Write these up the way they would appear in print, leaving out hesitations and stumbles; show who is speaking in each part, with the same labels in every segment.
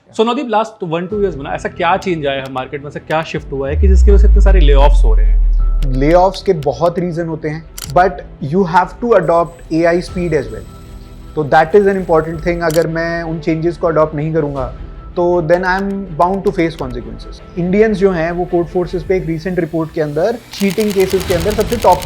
Speaker 1: सो Navdeep, last 1-2 years में ना ऐसा क्या चेंज आया है मार्केट में, ऐसा क्या शिफ्ट हुआ है कि जिसकी वजह से इतने सारे ले ऑफ्स हो रहे हैं?
Speaker 2: ले ऑफ्स के बहुत रीजन होते हैं, but you have to adopt AI speed as well. तो that is an important thing. अगर मैं उन चेंजेस को अडॉप्ट नहीं करूंगा तो then I am bound to face consequences. Indians जो हैं वो कोड फोर्सेस पे एक रीसेंट रिपोर्ट के अंदर चीटिंग केसेस के अंदर सबसे टॉप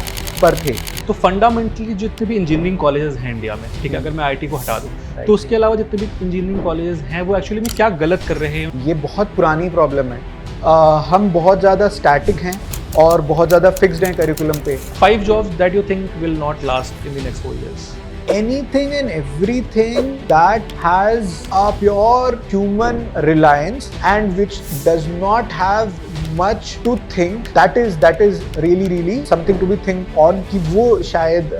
Speaker 2: पर थे।
Speaker 1: तो फंडामेंटली जितने भी इंजीनियरिंग कॉलेजेस हैं इंडिया में, ठीक है, अगर मैं आईटी को हटा दूं तो उसके अलावा जितने भी इंजीनियरिंग कॉलेजेस हैं वो एक्चुअली में क्या गलत कर रहे हैं?
Speaker 2: ये बहुत पुरानी प्रॉब्लम है। हम बहुत ज़्यादा स्टैटिक हैं और बहुत ज़्यादा फिक्स्ड हैं करिकुलम पे।
Speaker 1: 5 jobs that you think will not last in the next 4 years.
Speaker 2: Anything and everything that has a pure human reliance and which does not have much to think, that is really something to be think on कि वो शायद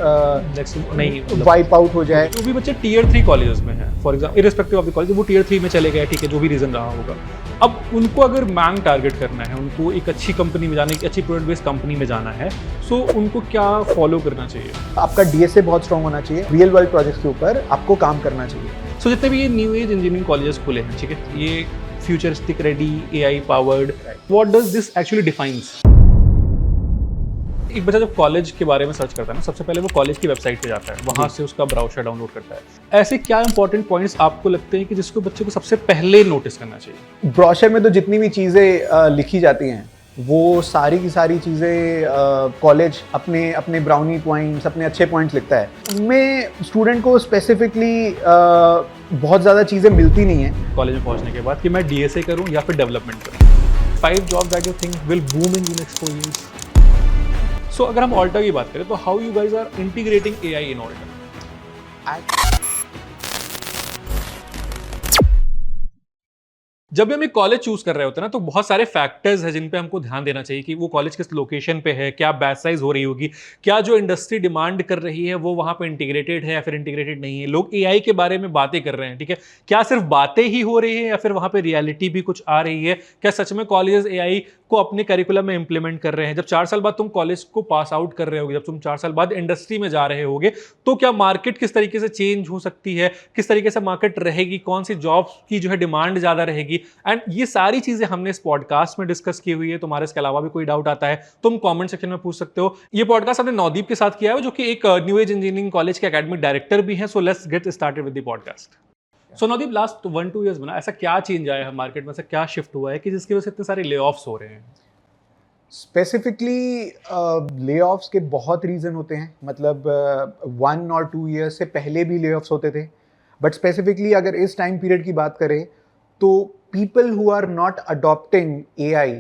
Speaker 1: नहीं
Speaker 2: wipe out हो जाए।
Speaker 1: जो भी बच्चे tier 3 colleges में हैं, for example irrespective of the college, वो टियर 3 में चले गए, ठीक है, जो भी रीजन रहा होगा। अब उनको अगर मैंग टारगेट करना है, उनको एक अच्छी कंपनी में जाना है, एक अच्छी प्रोडक्ट बेस्ड कंपनी में जाना है, सो उनको क्या फॉलो करना चाहिए?
Speaker 2: आपका DSA बहुत स्ट्रॉन्ग होना चाहिए। रियल वर्ल्ड प्रोजेक्ट्स के ऊपर आपको काम करना चाहिए।
Speaker 1: सो जितने भी ये न्यू एज इंजीनियरिंग कॉलेजेस खुले हैं, ठीक है, ये futuristic ready, AI powered, what does this actually defines? एक बच्चा जब कॉलेज के बारे में सर्च करता है ना, सबसे पहले वो कॉलेज की वेबसाइट पे जाता है, वहां से उसका ब्राउज़र डाउनलोड करता है। ऐसे क्या इंपॉर्टेंट पॉइंट्स आपको लगते हैं कि जिसको बच्चे को सबसे पहले नोटिस करना चाहिए?
Speaker 2: ब्रोशर में तो जितनी भी चीज़ें लिखी जाती हैं वो सारी की सारी चीज़ें कॉलेज अपने अपने ब्राउनी पॉइंट्स, अपने अच्छे पॉइंट्स लिखता है। उनमें स्टूडेंट को स्पेसिफिकली बहुत ज़्यादा चीज़ें मिलती नहीं हैं
Speaker 1: कॉलेज में पहुंचने के बाद कि मैं DSA करूं या फिर डेवलपमेंट करूं। 5 jobs that you think will boom in the next 4 years. सो अगर हम ऑल्टा की बात करें तो how you guys are integrating AI in Alta? जब भी हम एक कॉलेज चूज कर रहे होते हैं ना, तो बहुत सारे फैक्टर्स हैं जिन पे हमको ध्यान देना चाहिए कि वो कॉलेज किस लोकेशन पे है, क्या बैच साइज हो रही होगी, क्या जो इंडस्ट्री डिमांड कर रही है वो वहां पे इंटीग्रेटेड है या फिर इंटीग्रेटेड नहीं है। लोग AI के बारे में बातें कर रहे हैं, ठीक है, क्या सिर्फ बातें ही हो रही है या फिर वहां पे रियलिटी भी कुछ आ रही है? क्या सच में कॉलेजेस AI को अपने करिकुलम में इंप्लीमेंट कर रहे हैं? जब 4 साल बाद तुम कॉलेज को पास आउट कर रहे होगे, जब तुम 4 साल बाद इंडस्ट्री में जा रहे होगे, तो क्या मार्केट किस तरीके से चेंज हो सकती है, किस तरीके से मार्केट रहेगी, कौन सी जॉब्स की जो है डिमांड ज्यादा रहेगी? एंड ये सारी चीजें हमने इस पॉडकास्ट में डिस्कस की हुई है। तुम्हारे इसके अलावा भी कोई डाउट आता है तुम कमेंट सेक्शन में पूछ सकते हो। ये पॉडकास्ट हमने नवदीप के साथ किया है, जो कि एक न्यू एज इंजीनियरिंग कॉलेज के एकेडमिक डायरेक्टर भी हैं। So let's get started with the podcast. So Navdeep, last 1-2 years में ना ऐसा क्या चेंज आया है मार्केट में, ऐसा क्या शिफ्ट हुआ है कि जिसकी वजह से इतने सारे ले ऑफ्स हो रहे हैं?
Speaker 2: स्पेसिफिकली ले ऑफ्स के बहुत रीज़न होते हैं। मतलब 1 और 2 ईयर्स से पहले भी ले ऑफ्स होते थे, बट स्पेसिफिकली अगर इस टाइम पीरियड की बात करें तो people who are not adopting AI,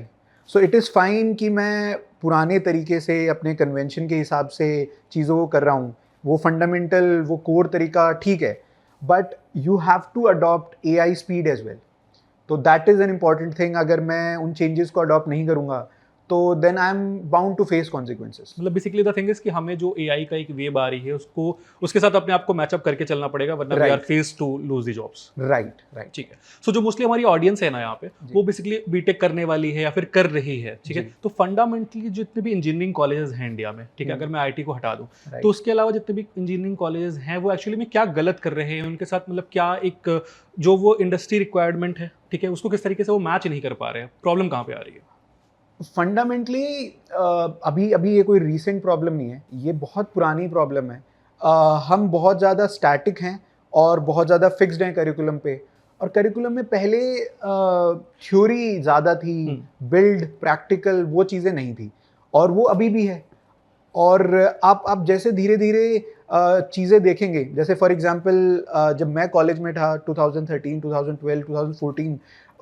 Speaker 2: so it is fine कि मैं पुराने तरीके से अपने कन्वेंशन के हिसाब से चीज़ों को कर रहा हूँ, वो फंडामेंटल, वो कोर तरीका ठीक है, but you have to adopt AI speed as well. तो that is an important thing. अगर मैं उन चेंजेस को अडॉप्ट नहीं करूँगा तो then I am bound to face consequences.
Speaker 1: मतलब बेसिकली द थिंग इज कि हमें जो AI का एक वेव आ रही है उसको उसके साथ अपने आप को मैचअप करके चलना पड़ेगा, वरना we are face to lose the jobs.
Speaker 2: Right,
Speaker 1: ठीक है। सो जो मोस्टली हमारी ऑडियंस है ना यहाँ पे, वो बेसिकली बीटेक करने वाली है या फिर कर रही है, ठीक है। तो फंडामेंटली जितने भी इंजीनियरिंग कॉलेजेस हैं इंडिया में, ठीक है, अगर मैं IT को हटा दूं तो उसके अलावा जितने भी इंजीनियरिंग कॉलेजेस हैं वो एक्चुअली में क्या गलत कर रहे हैं उनके साथ? मतलब क्या एक जो वो इंडस्ट्री रिक्वायरमेंट है, ठीक है, उसको किस तरीके से वो मैच नहीं कर पा रहे हैं? प्रॉब्लम कहाँ पे आ रही है?
Speaker 2: फंडामेंटली अभी ये कोई रीसेंट प्रॉब्लम नहीं है, ये बहुत पुरानी प्रॉब्लम है। हम बहुत ज़्यादा स्टैटिक हैं और बहुत ज़्यादा फिक्स्ड हैं करिकुलम पे। और करिकुलम में पहले थ्योरी ज़्यादा थी, बिल्ड प्रैक्टिकल वो चीज़ें नहीं थी, और वो अभी भी है। और आप जैसे धीरे धीरे चीज़ें देखेंगे, जैसे फॉर एग्जांपल जब मैं कॉलेज में था 2013, 2012, 2014,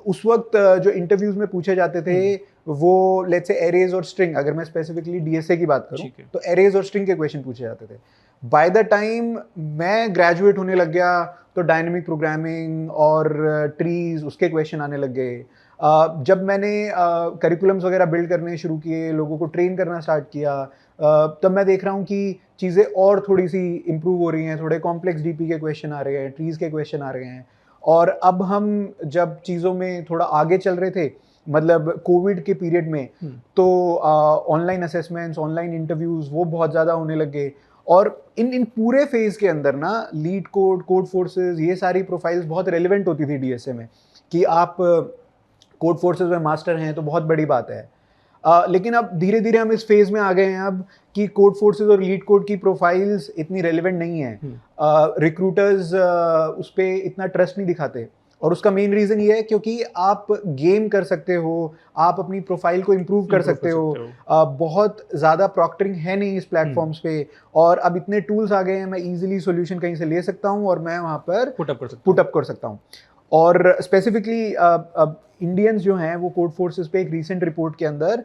Speaker 2: उस वक्त जो इंटरव्यूज में पूछे जाते थे वो लेट्स से एरेज और स्ट्रिंग, अगर मैं स्पेसिफिकली DSA की बात करूं तो एरेज और स्ट्रिंग के क्वेश्चन पूछे जाते थे। बाय द टाइम मैं ग्रेजुएट होने लग गया तो डायनेमिक प्रोग्रामिंग और ट्रीज, उसके क्वेश्चन आने लग गए। जब मैंने करिकुलम्स वगैरह बिल्ड करने शुरू किए, लोगों को ट्रेन करना स्टार्ट किया, तब मैं देख रहा हूँ कि चीज़ें और थोड़ी सी इम्प्रूव हो रही हैं, थोड़े कॉम्प्लेक्स DP के क्वेश्चन आ रहे हैं, ट्रीज के क्वेश्चन आ रहे हैं। और अब हम जब चीज़ों में थोड़ा आगे चल रहे थे, मतलब कोविड के पीरियड में, तो ऑनलाइन असेसमेंट्स, ऑनलाइन इंटरव्यूज़ वो बहुत ज़्यादा होने लग गए। और इन पूरे फेज़ के अंदर ना लीड कोड, कोड फोर्सेस, ये सारी प्रोफाइल्स बहुत रेलिवेंट होती थी DSA में, कि आप कोड फोर्सेस में मास्टर हैं तो बहुत बड़ी बात है। लेकिन अब धीरे धीरे हम इस फेज में आ गए हैं अब कि कोड फोर्सेस और लीड कोड की प्रोफाइल्स इतनी रेलिवेंट नहीं है। रिक्रूटर्स उस पर इतना ट्रस्ट नहीं दिखाते, और उसका मेन रीज़न ये है क्योंकि आप गेम कर सकते हो, आप अपनी प्रोफाइल को इम्प्रूव कर सकते हो। बहुत ज़्यादा प्रॉक्टरिंग है नहीं इस प्लेटफॉर्म्स पे, और अब इतने टूल्स आ गए हैं, मैं इजीली सॉल्यूशन कहीं से ले सकता हूँ और मैं वहाँ पर पुटअप कर सकता हूँ। और स्पेसिफिकली इंडियंस जो हैं वो कोड फोर्सेस पे एक रीसेंट रिपोर्ट के अंदर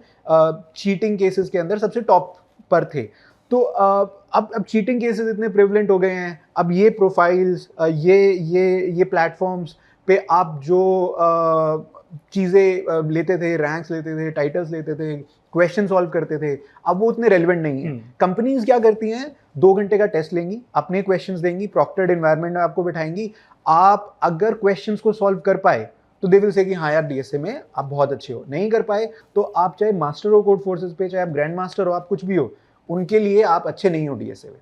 Speaker 2: चीटिंग केसेस के अंदर सबसे टॉप पर थे। तो अब चीटिंग केसेस इतने प्रेवलेंट हो गए हैं, अब ये प्रोफाइल्स ये प्लेटफॉर्म्स पे आप जो चीज़ें लेते थे, रैंक्स लेते थे, टाइटल्स लेते थे, क्वेश्चन सॉल्व करते थे, अब वो उतने रेलिवेंट नहीं है। कंपनीज क्या करती हैं, 2 घंटे का टेस्ट लेंगी, अपने क्वेश्चंस देंगी, प्रॉक्टर्ड एनवायरनमेंट में आपको बिठाएंगी। आप अगर क्वेश्चंस को सॉल्व कर पाए तो दे विल से कि हाँ यार डीएसए में आप बहुत अच्छे हो। नहीं कर पाए तो आप चाहे मास्टर हो कोड फोर्सेस पे, चाहे आप ग्रैंड मास्टर हो, आप कुछ भी हो, उनके लिए आप अच्छे नहीं हो डीएसए में।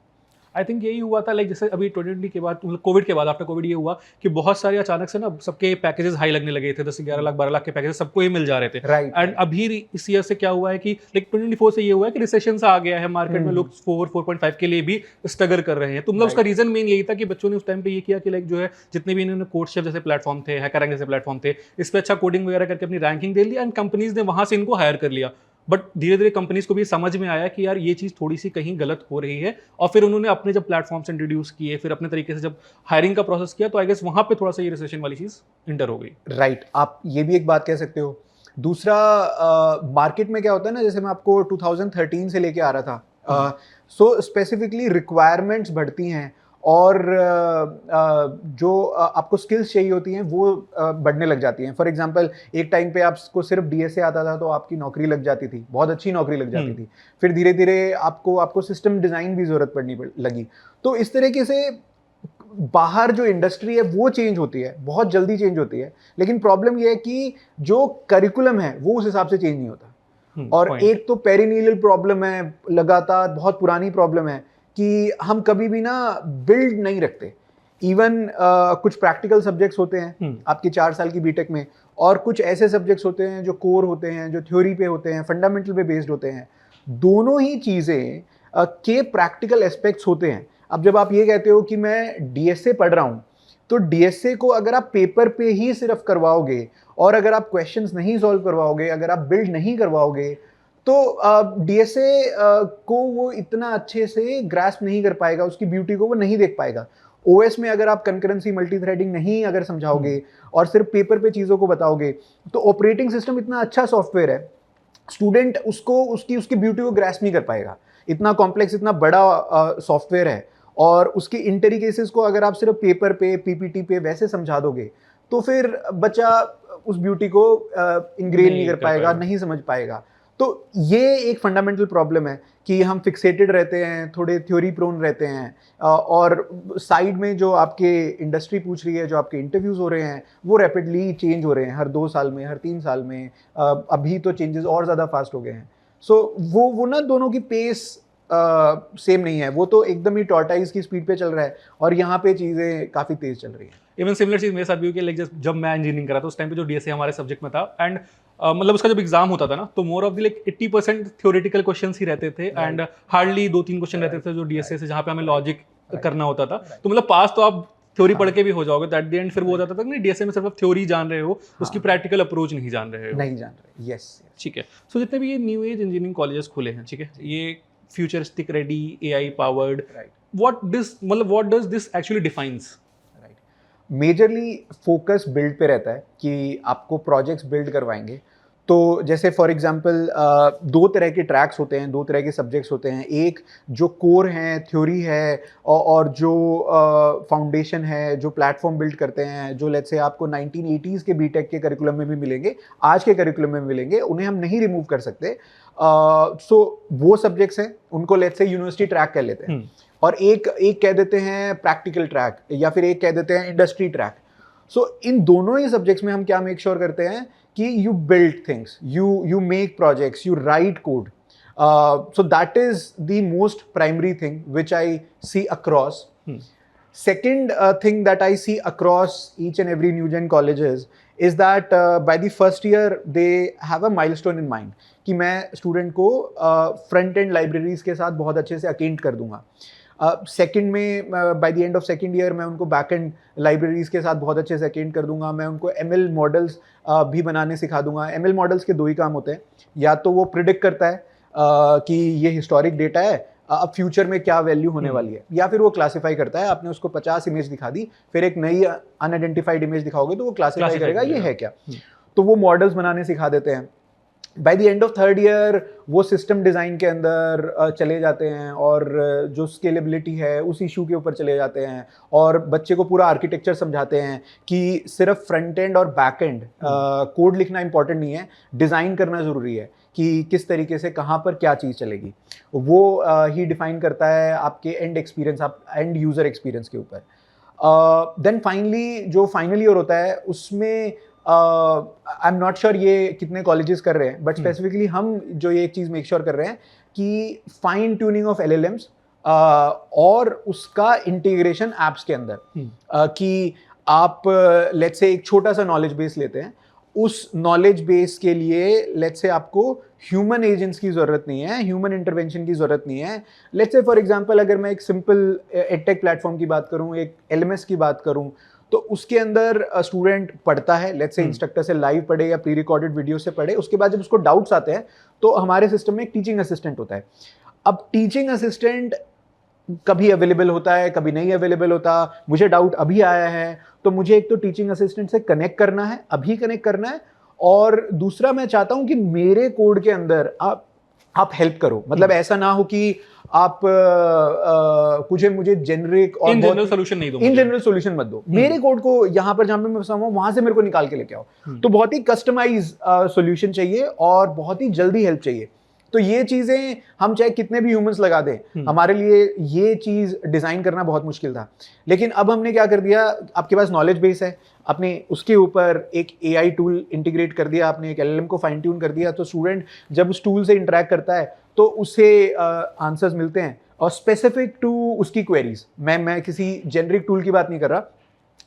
Speaker 1: आई थिंक यही हुआ था, लाइक जैसे अभी 2020 के बाद, मतलब कोविड के बाद, आफ्टर कोविड ये हुआ कि बहुत सारे अचानक से ना सबके पैकेजेस हाई लगने लगे थे। 10-11 लाख 12 लाख के पैकेजेस सबको ही मिल जा रहे थे।
Speaker 2: राइट।
Speaker 1: एंड अभी इस ईयर से क्या हुआ है कि लाइक 2024 से ये हुआ है कि रिसेशन सा आ गया है मार्केट में, लोग 4.5 के लिए भी स्ट्रगल कर रहे हैं। तो मतलब उसका रीजन मेन यही था कि बच्चों ने उस टाइम पे ये किया कि लाइक जो है जितने भी इन्होंने कोडशेफ जैसे प्लेटफॉर्म थे, हैकररैंक जैसे प्लेटफॉर्म थे, इस पर अच्छा कोडिंग वगैरह करके अपनी रैंकिंग दे लिया, एंड कंपनीज ने वहां से इनको हायर कर लिया। बट धीरे धीरे कंपनीज को भी समझ में आया कि यार ये चीज़ थोड़ी सी कहीं गलत हो रही है, और फिर उन्होंने अपने जब प्लेटफॉर्म्स इंट्रोड्यूस किए, फिर अपने तरीके से जब हायरिंग का प्रोसेस किया, तो आई गेस वहां पे थोड़ा सा ये रिसेशन वाली चीज़ इंटर हो गई।
Speaker 2: राइट, आप ये भी एक बात कह सकते हो। दूसरा, मार्केट में क्या होता है ना, जैसे मैं आपको 2013 से लेके आ रहा था, सो स्पेसिफिकली रिक्वायरमेंट्स बढ़ती हैं, और जो आपको स्किल्स चाहिए होती हैं वो बढ़ने लग जाती हैं। फॉर एग्जांपल, एक टाइम पे आपको सिर्फ डीएसए आता था तो आपकी नौकरी लग जाती थी, बहुत अच्छी नौकरी लग जाती थी। फिर धीरे धीरे आपको सिस्टम डिज़ाइन भी ज़रूरत पड़नी लगी। तो इस तरीके से बाहर जो इंडस्ट्री है वो चेंज होती है, बहुत जल्दी चेंज होती है। लेकिन प्रॉब्लम ये है कि जो करिकुलम है वो उस हिसाब से चेंज नहीं होता। और एक तो पेरिनियल प्रॉब्लम है, लगातार बहुत पुरानी प्रॉब्लम है कि हम कभी भी ना बिल्ड नहीं रखते। इवन कुछ प्रैक्टिकल सब्जेक्ट्स होते हैं आपकी 4 साल की बीटेक में, और कुछ ऐसे सब्जेक्ट्स होते हैं जो कोर होते हैं, जो थ्योरी पे होते हैं, फंडामेंटल पे बेस्ड होते हैं। दोनों ही चीज़ें के प्रैक्टिकल एस्पेक्ट्स होते हैं। अब जब आप ये कहते हो कि मैं डीएसए पढ़ रहा हूँ, तो डीएसए को अगर आप पेपर पे ही सिर्फ करवाओगे, और अगर आप क्वेश्चंस नहीं सॉल्व करवाओगे, अगर आप बिल्ड नहीं करवाओगे, तो डीएसए को वो इतना अच्छे से ग्रास्प नहीं कर पाएगा, उसकी ब्यूटी को वो नहीं देख पाएगा। ओएस में अगर आप कंकरेंसी मल्टी थ्रेडिंग नहीं अगर समझाओगे और सिर्फ पेपर पे चीज़ों को बताओगे, तो ऑपरेटिंग सिस्टम इतना अच्छा सॉफ्टवेयर है, स्टूडेंट उसकी ब्यूटी को ग्रास्प नहीं कर पाएगा। इतना कॉम्प्लेक्स, इतना बड़ा सॉफ्टवेयर है, और उसके इंटरकेसेस को अगर आप सिर्फ पेपर पे, पीपीटी पे वैसे समझा दोगे, तो फिर बच्चा उस ब्यूटी को इंग्रेन नहीं कर पाएगा, नहीं समझ पाएगा। तो ये एक फंडामेंटल प्रॉब्लम है कि हम फिक्सेटेड रहते हैं, थोड़े थ्योरी प्रोन रहते हैं, और साइड में जो आपके इंडस्ट्री पूछ रही है, जो आपके इंटरव्यूज़ हो रहे हैं, वो रैपिडली चेंज हो रहे हैं, हर 2 साल में, हर 3 साल में। अभी तो चेंजेस और ज़्यादा फास्ट हो गए हैं। सो वो ना दोनों की पेस सेम नहीं है। वो तो एकदम ही टॉर्टाइज की स्पीड पे चल रहा है, और यहाँ पे चीज़ें काफ़ी तेज़ चल रही हैं।
Speaker 1: इवन सिमिलर चीज़ मेरे साथ भी हुई कि लाइक जब मैं इंजीनियरिंग करा था उस टाइम पे जो डीएसए हमारे सब्जेक्ट में था, एंड मतलब उसका जब एग्जाम होता था ना, तो more of the like 80% theoretical questions ही रहते थे, एंड हार्डली 2-3 क्वेश्चन रहते थे जो डीएसए से, जहाँ पे हमें लॉजिक करना होता था। तो मतलब पास तो आप थ्योरी पढ़ के भी हो जाओगे, तो एट द एंड फिर वो हो जाता था कि डीएसए में सिर्फ आप थ्योरी जान रहे हो, उसकी प्रैक्टिकल अप्रोच नहीं जान रहे हो।
Speaker 2: नहीं जान रहे, यस।
Speaker 1: ठीक है। सो जितने भी ये न्यू एज इंजीनियरिंग कॉलेजेस खुले हैं, ठीक है, ये futuristic ready, AI powered, what does this actually defines?
Speaker 2: Majorly focus build पे रहता है कि आपको प्रोजेक्ट्स बिल्ड करवाएंगे। तो जैसे फॉर एग्जांपल 2 तरह के ट्रैक्स होते हैं, 2 तरह के सब्जेक्ट्स होते हैं। एक जो कोर है, थ्योरी है, और जो फाउंडेशन है, जो प्लेटफॉर्म बिल्ड करते हैं, जो लेट्स से आपको 1980s के बीटेक के करिकुलम में भी मिलेंगे, आज के करिकुलम में मिलेंगे, उन्हें हम नहीं रिमूव कर सकते। सो वो सब्जेक्ट्स हैं, उनको लेट्स से यूनिवर्सिटी ट्रैक कह लेते हैं, और एक कह देते हैं प्रैक्टिकल ट्रैक, या फिर एक कह देते हैं इंडस्ट्री ट्रैक। सो इन दोनों ही सब्जेक्ट्स में हम क्या मेक श्योर करते हैं कि you build things, you make projects, you write code. So that is the most primary thing which I see across. Second thing that I see across each and every new gen colleges is that by the first year they have a milestone in mind कि मैं student को front end libraries के साथ बहुत अच्छे से अकेंट कर दूंगा। सेकंड में by the end of second year मैं उनको बैक एंड लाइब्रेरीज के साथ बहुत अच्छे से अकेंट कर दूंगा। मैं उनको ML मॉडल्स भी बनाने सिखा दूंगा। ML मॉडल्स के दो ही काम होते हैं, या तो वो प्रिडिक्ट करता है कि ये हिस्टोरिक डेटा है, अब फ्यूचर में क्या वैल्यू होने वाली है, या फिर वो क्लासीफाई करता है। आपने उसको 50 इमेज दिखा दी, फिर एक नई अनआइडेंटिफाइड इमेज दिखाओगे तो वो क्लासीफाई करेगा ये है क्या। तो वो मॉडल्स बनाने सिखा देते हैं। By the end of third year वो सिस्टम डिज़ाइन के अंदर चले जाते हैं और जो स्केलेबिलिटी है उस इशू के ऊपर चले जाते हैं और बच्चे को पूरा आर्किटेक्चर समझाते हैं कि सिर्फ फ्रंट एंड और बैक एंड कोड लिखना इंपॉर्टेंट नहीं है, डिज़ाइन करना ज़रूरी है कि किस तरीके से कहाँ पर क्या चीज़ चलेगी। वो ही डिफाइन करता है आपके एंड एक्सपीरियंस, आप एंड यूज़र एक्सपीरियंस के ऊपर। देन फाइनली जो फाइनल ईयर होता है उसमें आई एम नॉट श्योर ये कितने कॉलेजेस कर रहे हैं, बट स्पेसिफिकली हम जो ये एक चीज़ मेक श्योर कर रहे हैं कि फाइन ट्यूनिंग ऑफ LLMs और उसका इंटीग्रेशन एप्स के अंदर कि आप लेट्स से एक छोटा सा नॉलेज बेस लेते हैं, उस नॉलेज बेस के लिए लेट्स से आपको ह्यूमन एजेंट्स की ज़रूरत नहीं है, ह्यूमन इंटरवेंशन की ज़रूरत नहीं है। लेट्स से फॉर एग्जांपल अगर मैं एक सिंपल एडटेक प्लेटफॉर्म की बात करूं, एक LMS की बात करूं, तो उसके अंदर स्टूडेंट पढ़ता है, लेट्स से इंस्ट्रक्टर से लाइव पढ़े या प्री रिकॉर्डेड वीडियो से पढ़े। उसके बाद जब उसको डाउट्स आते हैं तो हमारे सिस्टम में एक टीचिंग असिस्टेंट होता है। अब टीचिंग असिस्टेंट कभी अवेलेबल होता है, कभी नहीं अवेलेबल होता। मुझे डाउट अभी आया है तो मुझे एक तो टीचिंग असिस्टेंट से कनेक्ट करना है, अभी कनेक्ट करना है, और दूसरा मैं चाहता हूं कि मेरे कोड के अंदर आप हेल्प करो। मतलब ऐसा ना हो कि आप कुछ मुझे जेनरिक और
Speaker 1: इन जनरल सोल्यूशन नहीं दो,
Speaker 2: इन जनरल सोल्यूशन मत दो, मेरे कोड को यहाँ पर जहाँ पे मैं फंसा हूँ वहां से मेरे को निकाल के लेके आओ। तो बहुत ही कस्टमाइज सोल्यूशन चाहिए और बहुत ही जल्दी हेल्प चाहिए। तो ये चीजें हम चाहे कितने भी ह्यूमंस लगा दें, हमारे लिए ये चीज डिजाइन करना बहुत मुश्किल था। लेकिन अब हमने क्या कर दिया, आपके पास नॉलेज बेस है, आपने उसके ऊपर एक AI टूल इंटीग्रेट कर दिया, आपने एक LLM को फाइन ट्यून कर दिया, तो स्टूडेंट जब उस टूल से इंटरेक्ट करता है तो उसे आंसर्स मिलते हैं और स्पेसिफिक टू उसकी क्वेरीज। मैं किसी जेनरिक टूल की बात नहीं कर रहा।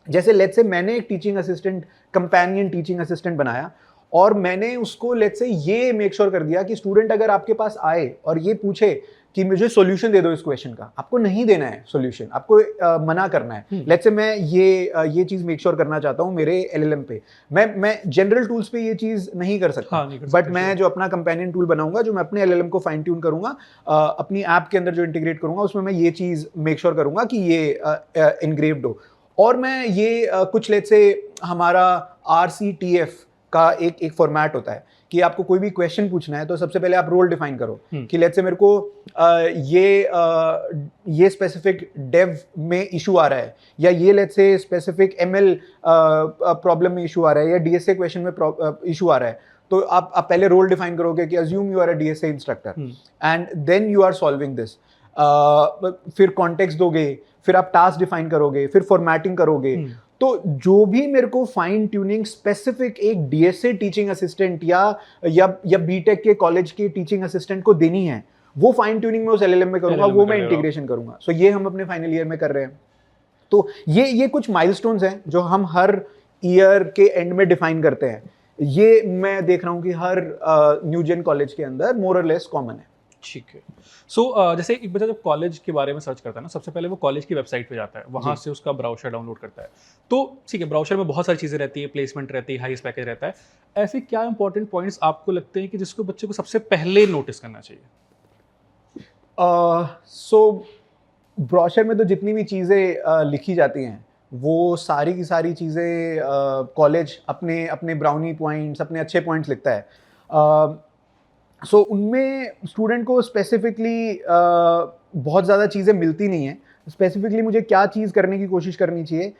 Speaker 2: जैसे लेट्स से मैंने एक teaching assistant, companion teaching assistant बनाया और मैंने उसको लेट्स से ये मेक श्योर कर दिया कि स्टूडेंट अगर आपके पास आए और ये पूछे कि मुझे सॉल्यूशन दे दो इस क्वेश्चन का, आपको नहीं देना है सॉल्यूशन, आपको मना करना है। लेट्स से मैं ये चीज मेक श्योर करना चाहता हूँ मेरे LLM पे। मैं जनरल टूल्स पे ये चीज नहीं कर सकता, बट मैं जो अपना कंपेनियन टूल बनाऊंगा, जो मैं अपने LLM को फाइन ट्यून करूंगा, अपनी ऐप के अंदर जो इंटीग्रेट करूंगा, उसमें मैं ये चीज मेक श्योर करूंगा कि ये इनग्रेव्ड हो। और मैं ये कुछ लेट्स से हमारा RCTF का एक फॉर्मेट होता है कि आपको कोई भी क्वेश्चन पूछना है तो सबसे पहले आप रोल डिफाइन करो कि लेट्स से मेरे को ये स्पेसिफिक डेव में इशू आ रहा है, या ये let's say specific ML problem में इशू आ रहा है, या DSA क्वेश्चन में इशू आ रहा है। तो आप पहले रोल डिफाइन करोगे कि assume you are a DSA instructor and then you are solving this. फिर कॉन्टेक्स्ट दोगे, फिर आप टास्क डिफाइन करोगे, फिर फॉर्मेटिंग करोगे। तो जो भी मेरे को फाइन ट्यूनिंग स्पेसिफिक एक DSA टीचिंग असिस्टेंट या बीटेक के कॉलेज के टीचिंग असिस्टेंट को देनी है, वो फाइन ट्यूनिंग में उस LLM में करूंगा, वो मैं इंटीग्रेशन करूंगा। सो ये हम अपने फाइनल ईयर में कर रहे हैं। तो ये कुछ माइलस्टोन्स हैं जो हम हर ईयर के एंड में डिफाइन करते हैं। ये मैं देख रहा हूँ कि हर न्यू जेन कॉलेज के अंदर मोर और लेस कॉमन है।
Speaker 1: ठीक है। सो जैसे एक बच्चा जब कॉलेज के बारे में सर्च करता है ना, सबसे पहले वो कॉलेज की वेबसाइट पे जाता है, वहाँ से उसका ब्राउचर डाउनलोड करता है। तो ठीक है, ब्राउचर में बहुत सारी चीज़ें रहती है, प्लेसमेंट रहती है, हाईएस्ट पैकेज रहता है। ऐसे क्या इंपॉर्टेंट पॉइंट्स आपको लगते हैं कि जिसको बच्चे को सबसे पहले नोटिस करना चाहिए?
Speaker 2: सो ब्राउचर में तो जितनी भी चीज़ें लिखी जाती हैं वो सारी की सारी चीज़ें कॉलेज अपने ब्राउनी पॉइंट्स, अपने अच्छे पॉइंट्स लिखता है। सो उनमें स्टूडेंट को स्पेसिफिकली बहुत ज़्यादा चीज़ें मिलती नहीं हैं। स्पेसिफिकली मुझे क्या चीज़ करने की कोशिश करनी चाहिए,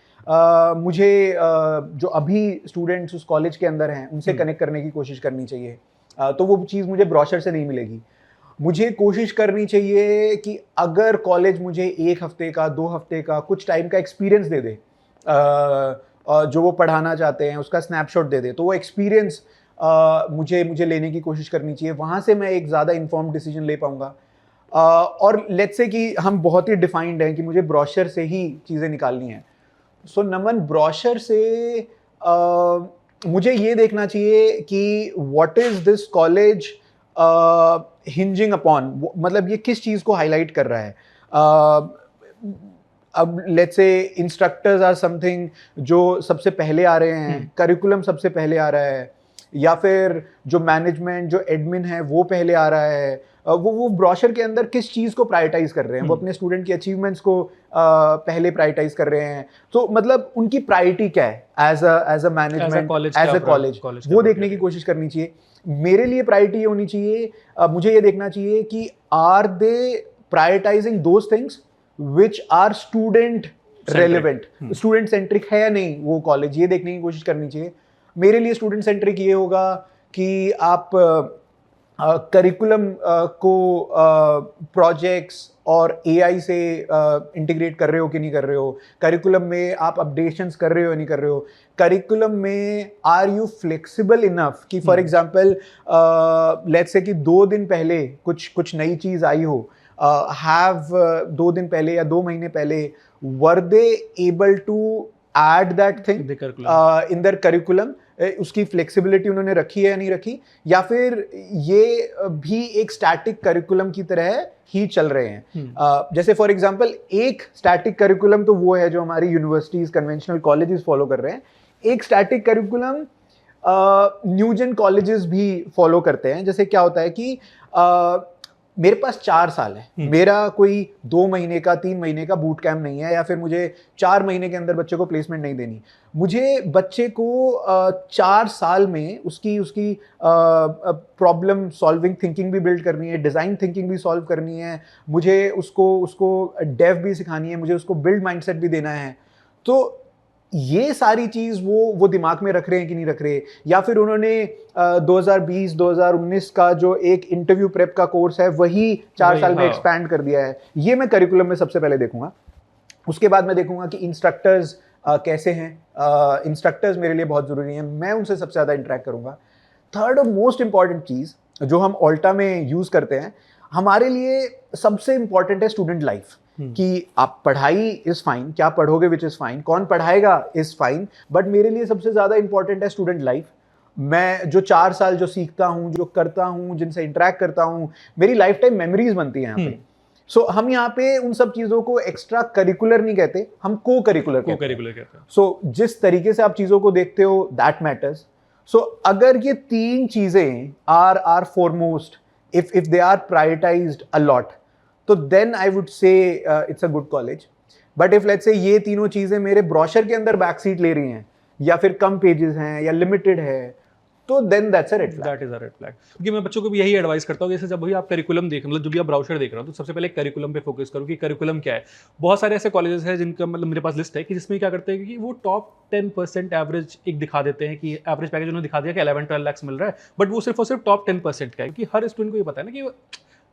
Speaker 2: मुझे जो अभी स्टूडेंट्स उस कॉलेज के अंदर हैं उनसे कनेक्ट करने की कोशिश करनी चाहिए। तो वो चीज़ मुझे ब्रोशर से नहीं मिलेगी। मुझे कोशिश करनी चाहिए कि अगर कॉलेज मुझे 1 हफ्ते का, 2 हफ्ते का, कुछ टाइम का एक्सपीरियंस दे दे, जो वो पढ़ाना चाहते हैं उसका स्नैपशॉट दे दे, तो वो एक्सपीरियंस मुझे लेने की कोशिश करनी चाहिए। वहाँ से मैं एक ज़्यादा इन्फॉर्म्ड डिसीजन ले पाऊँगा। और लेट्स से कि हम बहुत ही डिफाइंड हैं कि मुझे ब्रोशर से ही चीज़ें निकालनी हैं। सो नमन, ब्रोशर से मुझे ये देखना चाहिए कि what is this college hinging upon, मतलब ये किस चीज़ को हाईलाइट कर रहा है। अब let's say instructors are something जो सबसे पहले आ रहे हैं, करिकुलम सबसे पहले आ रहा है, या फिर जो मैनेजमेंट जो एडमिन है वो पहले आ रहा है, वो ब्रोशर के अंदर किस चीज़ को प्रायोरिटाइज कर रहे हैं, वो अपने स्टूडेंट की अचीवमेंट्स को पहले प्रायोरिटाइज कर रहे हैं। तो मतलब उनकी प्रायोरिटी क्या है as a management, as a college, वो देखने की कोशिश करनी चाहिए। मेरे लिए प्रायोरिटी ये होनी चाहिए, मुझे ये देखना चाहिए कि are they prioritizing those things which are student relevant, student centric है या नहीं वो कॉलेज, ये देखने की कोशिश करनी चाहिए। मेरे लिए स्टूडेंट सेंट्रिक ये होगा कि आप करिकुलम को प्रोजेक्ट्स और एआई से इंटीग्रेट कर रहे हो कि नहीं कर रहे हो, करिकुलम में आप अपडेशंस कर रहे हो या नहीं कर रहे हो, करिकुलम में आर यू फ्लेक्सिबल इनफ कि फॉर एग्जांपल लेट्स से कि 2 दिन पहले कुछ नई चीज़ आई हो, हैव 2 दिन पहले या 2 महीने पहले were they able to add that thing in their curriculum, उसकी फ्लेक्सिबिलिटी उन्होंने रखी है या नहीं रखी, या फिर ये भी एक स्टैटिक करिकुलम की तरह ही चल रहे हैं। जैसे फॉर एग्जांपल एक स्टैटिक करिकुलम तो वो है जो हमारी यूनिवर्सिटीज कन्वेंशनल कॉलेजेस फॉलो कर रहे हैं, एक स्टैटिक करिकुलम न्यूजन कॉलेजेस भी फॉलो करते हैं। जैसे क्या होता है कि मेरे पास 4 साल है, मेरा कोई 2 महीने का 3 महीने का बूट कैम्प नहीं है, या फिर मुझे 4 महीने के अंदर बच्चे को प्लेसमेंट नहीं देनी। मुझे बच्चे को 4 साल में उसकी प्रॉब्लम सॉल्विंग थिंकिंग भी बिल्ड करनी है, डिज़ाइन थिंकिंग भी सॉल्व करनी है, मुझे उसको डेव भी सिखानी है, मुझे उसको बिल्ड माइंडसेट भी देना है। तो ये सारी चीज़ वो दिमाग में रख रहे हैं कि नहीं रख रहे, या फिर उन्होंने 2020-2019 का जो एक इंटरव्यू प्रेप का कोर्स है वही 4 साल में एक्सपैंड कर दिया है। ये मैं करिकुलम में सबसे पहले देखूंगा। उसके बाद मैं देखूंगा कि इंस्ट्रक्टर्स कैसे हैं। इंस्ट्रक्टर्स मेरे लिए बहुत ज़रूरी हैं, मैं उनसे सबसे ज़्यादा इंटरेक्ट करूंगा। थर्ड और मोस्ट इंपॉर्टेंट चीज़ जो हम ऑल्टा में यूज़ करते हैं, हमारे लिए सबसे इंपॉर्टेंट है स्टूडेंट लाइफ। कि आप पढ़ाई इज फाइन, क्या पढ़ोगे विच इज फाइन, कौन पढ़ाएगा इज फाइन, बट मेरे लिए सबसे ज्यादा इंपॉर्टेंट है स्टूडेंट लाइफ। मैं जो 4 साल जो सीखता हूँ, जो करता हूँ, जिनसे इंटरेक्ट करता हूँ, मेरी लाइफ टाइम मेमोरीज बनती हैं यहाँ पे। सो हम यहाँ पे उन सब चीजों को एक्स्ट्रा करिकुलर नहीं कहते, हम को करिकुलर कहते हैं। सो जिस तरीके से आप चीजों को देखते हो दैट मैटर्स। सो अगर ये 3 चीजें are foremost, if they are prioritized a lot, तो then I would say it's a good college. But if let's say ये तीनों चीज़ें मेरे ब्रोशर के अंदर बैक सीट ले रही हैं, या फिर कम पेजेस हैं, या लिमिटेड है, तो then that's a red flag.
Speaker 1: That is a red flag. क्योंकि मैं बच्चों को भी यही एडवाइस करता हूँ, जैसे जब भी आप करिकुलम देख, मतलब जब भी आप ब्राउशर देख रहे हो, तो सबसे पहले करिकुलम पे फोकस करो कि करिकुलम क्या है। बहुत सारे ऐसे कॉलेजेस हैं जिनका मतलब मेरे पास लिस्ट है कि जिसमें क्या करते हैं कि वो टॉप 10% एवरेज एक दिखा देते हैं कि एवरेज पैकेज उन्होंने दिखा दिया कि 11-12 लाख मिल रहा है, बट वो सिर्फ और सिर्फ टॉप 10% का है। क्योंकि हर स्टूडेंट को ये पता है ना कि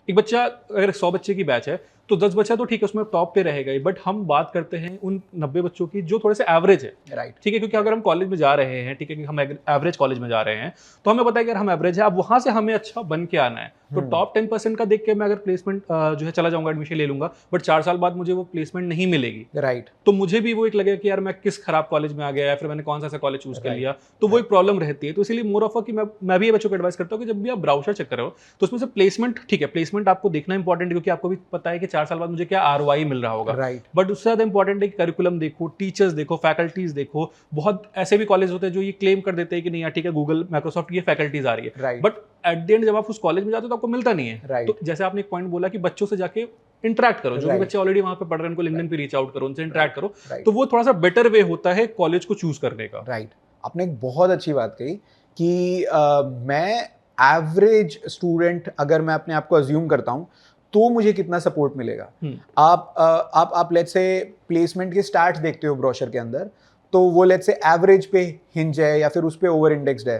Speaker 1: एक बच्चा अगर 100 बच्चे की बैच है तो 10 बच्चा तो ठीक है उसमें टॉप पे रहेगा ही, बट हम बात करते हैं उन 90 बच्चों की जो थोड़े से एवरेज है।
Speaker 2: राइट,
Speaker 1: ठीक है, क्योंकि अगर हम कॉलेज में जा रहे हैं, ठीक है कि हम एवरेज कॉलेज में जा रहे हैं, तो हमें पता है कि अगर हम एवरेज है, अब वहां से हमें अच्छा बन के आना है, तो टॉप 10% का देख के मैं अगर प्लेसमेंट जो है चला जाऊंगा, एडमिशन ले लूंगा, बट 4 साल बाद मुझे वो प्लेसमेंट नहीं मिलेगी।
Speaker 2: राइट,
Speaker 1: तो मुझे भी वो एक लगेगा कि यार मैं किस खराब कॉलेज में आ गया, या फिर मैंने कौन सा ऐसा कॉलेज चूज कर लिया, तो वो एक प्रॉब्लम रहती है। तो इसीलिए मोर ऑफ कि मैं भी ये बच्चों को एडवाइस करता हूँ कि जब भी आप ब्राउशर चेक कर रहे हो, तो उसमें से प्लेसमेंट, ठीक है प्लेसमेंट आपको देखना इंपॉर्टेंट है, क्योंकि आपको भी पता है कि 4 साल बाद मुझे क्या ROI मिल रहा होगा।
Speaker 2: राइट,
Speaker 1: बट उससे ज्यादा इंपॉर्टेंट है कि करिकुलम देखो, टीचर्स देखो, फैकल्टीज देखो। बहुत ऐसे भी कॉलेज होते हैं जो ये क्लेम कर देते हैं कि नहीं यार ठीक है गूगल, माइक्रोसॉफ्ट ये फैकल्टीज आ रही है, बट एट द एंड जब आप उस कॉलेज में जाते हो तो आपको मिलता नहीं है। तो जैसे आपने एक पॉइंट बोला कि बच्चों से जाके इंटरेक्ट करो, जो भी बच्चे ऑलरेडी वहां पे पढ़ रहे हैं उनको लिंक्डइन पे रीच आउट करो, उनसे इंटरेक्ट करो, तो वो थोड़ा सा बेटर वे होता है कॉलेज को चूज करने का।
Speaker 2: राइट, आपने एक बहुत अच्छी बात कही कि मैं एवरेज स्टूडेंट अगर मैं अपने आप को अज्यूम करता हूं तो मुझे कितना सपोर्ट मिलेगा। आप लेट्स से प्लेसमेंट के स्टैट्स देखते हो ब्रोशर के अंदर, तो वो लेट्स से एवरेज पे हिंज है या फिर उस पे ओवर इंडेक्स्ड है।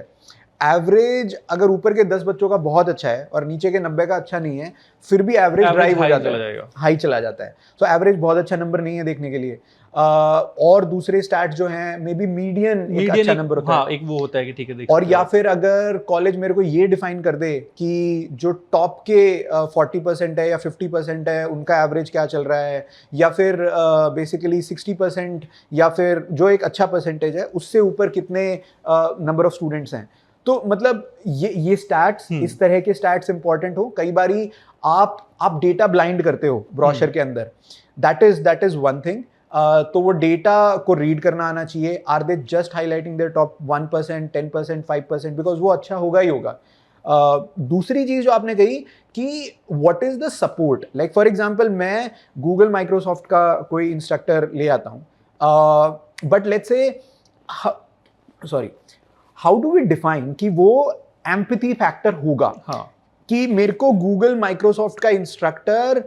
Speaker 2: एवरेज अगर ऊपर के 10 बच्चों का बहुत अच्छा है और नीचे के 90 का अच्छा नहीं है, फिर भी एवरेज ड्राइव हो जाता है, हाई चला जाता है। तो एवरेज बहुत अच्छा नंबर नहीं है देखने के लिए। और दूसरे स्टैट्स जो हैं मे बी मीडियन एक अच्छा नंबर होता है।
Speaker 1: हाँ, एक वो होता है कि ठीक है देख
Speaker 2: और
Speaker 1: सकते
Speaker 2: या
Speaker 1: हो।
Speaker 2: फिर अगर कॉलेज मेरे को ये डिफाइन कर दे कि जो टॉप के 40% है या 50% है उनका एवरेज क्या चल रहा है, या फिर बेसिकली 60% या फिर जो एक अच्छा परसेंटेज है उससे ऊपर कितने नंबर ऑफ स्टूडेंट्स हैं। तो मतलब ये स्टैट्स, इस तरह के स्टैट्स इंपॉर्टेंट हो। कई बारी आप डेटा ब्लाइंड करते हो ब्रोशर के अंदर, दैट इज वन थिंग। तो वो डेटा को रीड करना आना चाहिए। Are they just highlighting their top 1%, 10%, 5%, because वो अच्छा होगा ही होगा। दूसरी चीज जो आपने कही कि what is the support, like for example मैं गूगल माइक्रोसॉफ्ट का कोई इंस्ट्रक्टर ले आता हूँ, but let's say sorry how do we define कि वो एम्पैथी फैक्टर होगा।
Speaker 1: हाँ,
Speaker 2: कि मेरे को गूगल माइक्रोसॉफ्ट का इंस्ट्रक्टर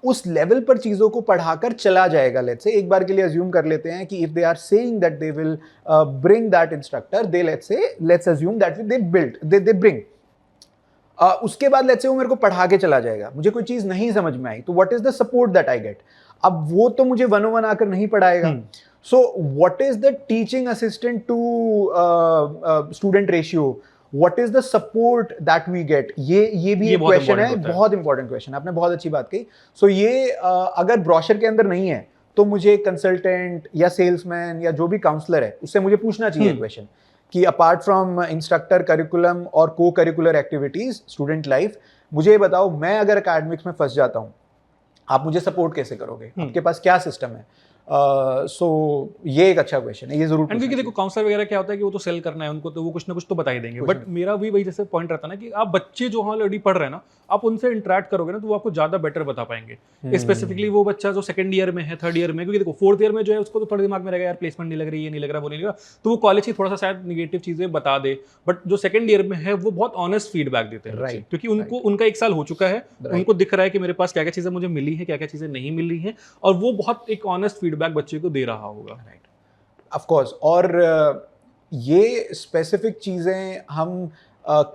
Speaker 2: उस लेवल पर चीजों को पढ़ाकर चला जाएगा। लेट्स से एक बार के लिए अज्यूम कर लेते हैं कि if they are saying that they will bring that instructor, they let's assume that they bring, उसके बाद लेट्स से वो मेरे को पढ़ा के चला जाएगा, मुझे कोई चीज नहीं समझ में आई, तो what is the support that I get. अब वो तो मुझे 101 आकर नहीं पढ़ाएगा। So what is the teaching assistant to student ratio, what is the support that we get, ये भी एक क्वेश्चन है, बहुत इंपॉर्टेंट क्वेश्चन। आपने बहुत अच्छी बात कही। सो ये अगर ब्रोशर के अंदर नहीं है तो मुझे कंसल्टेंट या सेल्समैन या जो भी काउंसलर है उससे मुझे पूछना चाहिए क्वेश्चन कि अपार्ट फ्रॉम इंस्ट्रक्टर, करिकुलम और को करिकुलर एक्टिविटीज, स्टूडेंट लाइफ, मुझे ये बताओ मैं अगर एकेडमिक्स में फंस जाता हूँ, आप मुझे सपोर्ट कैसे करोगे, आपके पास क्या सिस्टम है। सो ये एक अच्छा क्वेश्चन है, ये जरूर।
Speaker 1: क्योंकि देखो काउंसलर वगैरह क्या होता है कि वो तो सेल करना है उनको, तो वो कुछ ना कुछ तो बता ही देंगे। बट मेरा भी वही जैसे पॉइंट रहता है ना कि आप बच्चे जो ऑलरेडी पढ़ रहे हैं ना, आप उनसे इंटरेक्ट करोगे ना तो वो आपको ज्यादा बेटर बता पाएंगे। स्पेसिफिकली वो बच्चा जो सेकंड ईयर में है, थर्ड ईयर में, क्योंकि देखो फोर्थ ईयर में जो है उसको तो थोड़ा दिमाग में रहेगा यार प्लेसमेंट नहीं लग रही है, नहीं लग रहा, वो नहीं लग रहा, तो वो कॉलेज की थोड़ा सा शायद निगेटिव चीजें बता दे। बट जो सेकंड ईयर में है वो बहुत ऑनेस्ट फीडबैक देते हैं, क्योंकि उनको उनका एक साल हो चुका है, उनको दिख रहा है कि मेरे पास क्या क्या चीजें मुझे मिली है, क्या क्या चीजें नहीं मिल रही हैं, और वो बहुत एक ऑनेस्ट फीडबैक बच्चे को दे रहा होगा।
Speaker 2: Right, of course. और ये स्पेसिफिक चीज़ें हम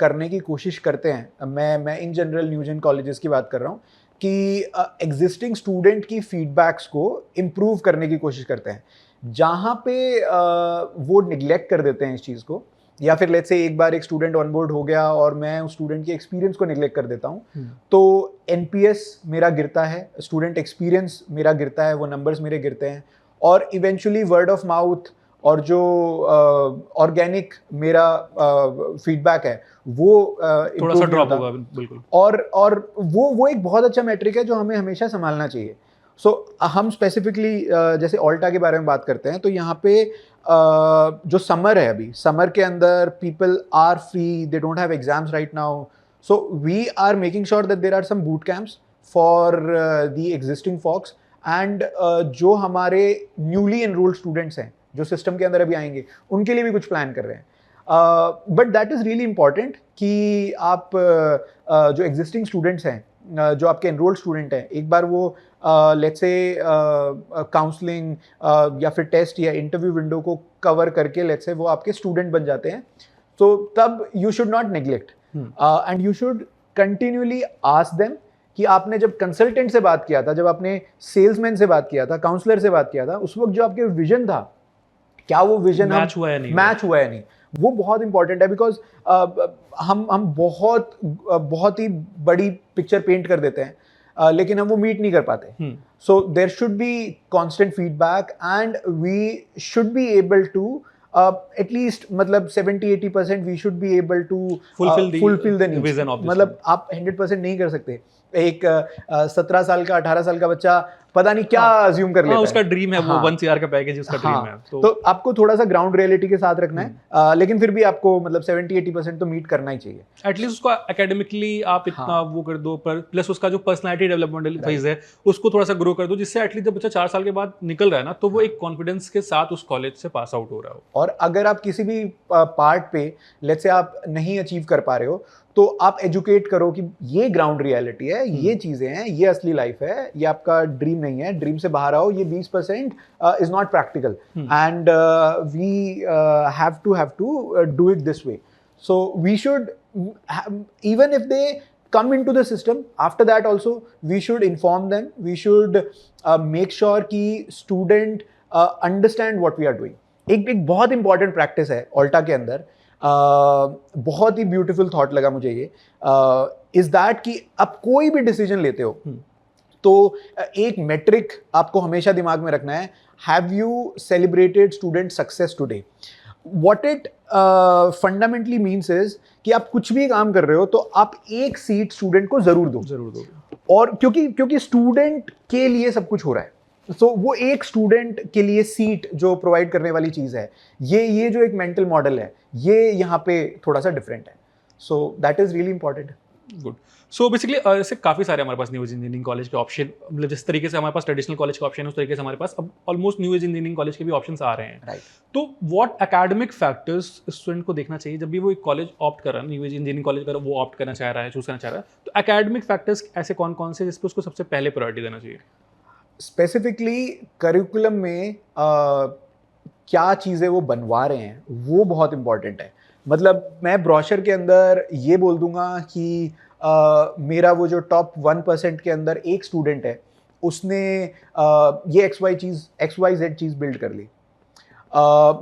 Speaker 2: करने की कोशिश करते हैं। मैं इन जनरल न्यूजन कॉलेजेस की बात कर रहा हूँ कि एग्जिस्टिंग स्टूडेंट की फीडबैक्स को इम्प्रूव करने की कोशिश करते हैं। जहाँ पे वो निगलेक्ट कर देते हैं इस चीज़ को, या फिर लेट्स से एक बार एक स्टूडेंट ऑनबोर्ड हो गया और मैं उस स्टूडेंट के एक्सपीरियंस को निगलेक्ट कर देता हूँ, तो एनपीएस मेरा गिरता है, स्टूडेंट एक्सपीरियंस मेरा गिरता है, वो नंबर्स मेरे गिरते हैं, और इवेंचुअली वर्ड ऑफ माउथ और जो ऑर्गेनिक मेरा फीडबैक है वो
Speaker 1: थोड़ा सा ड्रॉप होगा। बिल्कुल।
Speaker 2: और वो एक बहुत अच्छा मैट्रिक है जो हमें हमेशा संभालना चाहिए। सो हम स्पेसिफिकली जैसे ऑल्टा के बारे में बात करते हैं, तो यहाँ पे जो समर है, अभी समर के अंदर people are free, they don't have exams right now, so we are making sure that there are some boot camps for the existing folks, and जो हमारे न्यूली एनरोल्ड स्टूडेंट्स हैं जो सिस्टम के अंदर अभी आएंगे, उनके लिए भी कुछ प्लान कर रहे हैं। But that is really important कि आप जो एग्जिस्टिंग स्टूडेंट्स हैं, जो आपके एनरोल्ड स्टूडेंट हैं, एक बार वो लेट्स से काउंसलिंग या फिर टेस्ट या इंटरव्यू विंडो को कवर करके लेट्स से वो आपके स्टूडेंट बन जाते हैं, तो तब you should not neglect and you should continually ask them कि आपने जब कंसल्टेंट से बात किया था, जब आपने सेल्समैन से बात किया था, काउंसलर से बात किया था, उस वक्त जो आपके विजन था, क्या वो विजन
Speaker 1: मैच हुआ है नहीं,
Speaker 2: वो बहुत इंपॉर्टेंट है। बिकॉज हम बहुत ही बड़ी पिक्चर पेंट कर देते हैं, लेकिन हम वो मीट नहीं कर पाते। So there should be constant feedback and we should be able to at least मतलब 70-80% we should be able to fulfill the needs. मतलब आप 100% नहीं कर सकते। एक 17 साल का 18 साल का बच्चा पता नहीं क्या अज्यूम कर लेता है,
Speaker 1: उसका ड्रीम है वो 1 CR का पैकेज उसका ड्रीम है,
Speaker 2: तो आपको थोड़ा सा ग्राउंड रियलिटी के साथ रखना है, लेकिन फिर भी आपको मतलब 70-80% तो मीट करना ही चाहिए।
Speaker 1: एटलीस्ट उसको एकेडमिकली आप इतना वो कर दो, पर प्लस उसका जो पर्सनालिटी डेवलपमेंटल फेज है उसको थोड़ा सा ग्रो कर दो, जिससे एटलीस्ट जब बच्चा 4 साल के बाद निकल रहा है ना, तो वो एक कॉन्फिडेंस के साथ उस कॉलेज से पास आउट हो रहा हो।
Speaker 2: और अगर आप किसी भी पार्ट पे लेट्स से आप नहीं अचीव कर पा रहे हो, तो आप एजुकेट करो कि ये ग्राउंड रियलिटी है, ये चीजें हैं, ये असली लाइफ है, ये आपका ड्रीम नहीं है, ड्रीम से बाहर आओ, ये 20% is not practical and we have to do it this way. So we should, even if they come into the system, after that also we should inform them, we should make sure कि student understand what we are doing. एक बहुत important practice है ऑल्टा के अंदर, बहुत ही beautiful thought लगा मुझे ये, इज दैट कि आप कोई भी डिसीजन लेते हो तो एक मेट्रिक आपको हमेशा दिमाग में रखना है, have you celebrated student success today. What it fundamentally means is कि आप कुछ भी काम कर रहे हो तो आप एक सीट स्टूडेंट को जरूर दो, और क्योंकि स्टूडेंट के लिए सब कुछ हो रहा है, सो वो एक स्टूडेंट के लिए सीट जो प्रोवाइड करने वाली चीज है, ये जो एक मेंटल मॉडल है, ये यहाँ पे थोड़ा सा डिफरेंट है। सो that is really important.
Speaker 1: Good. So basically ऐसे काफ़ी सारे हमारे पास न्यू एज इंजीनियरिंग कॉलेज के ऑप्शन, मतलब जिस तरीके से हमारे पास ट्रेडिशनल कॉलेज का ऑप्शन है उस तरीके से हमारे पास अब almost new age engineering college के भी ऑप्शंस आ रहे हैं।
Speaker 2: राइट।
Speaker 1: तो व्हाट एकेडमिक फैक्टर्स स्टूडेंट को देखना चाहिए जब भी वो एक कॉलेज ऑप्ट कर रहा है, न्यू एज इंजीनियरिंग कॉलेज अगर वो ऑप्ट करना चाह रहा है, चूज करना चाह रहा है, तो एकेडमिक फैक्टर्स ऐसे कौन कौन से जिस पे उसको सबसे पहले प्रायोरिटी देना चाहिए?
Speaker 2: स्पेसिफिकली करिकुलम में क्या चीज़ें वो बनवा रहे हैं वो बहुत इंपॉर्टेंट है। मतलब मैं ब्रोशर के अंदर ये बोल दूंगा कि मेरा वो जो टॉप 1% के अंदर एक स्टूडेंट है, उसने ये XYZ चीज़ बिल्ड कर ली,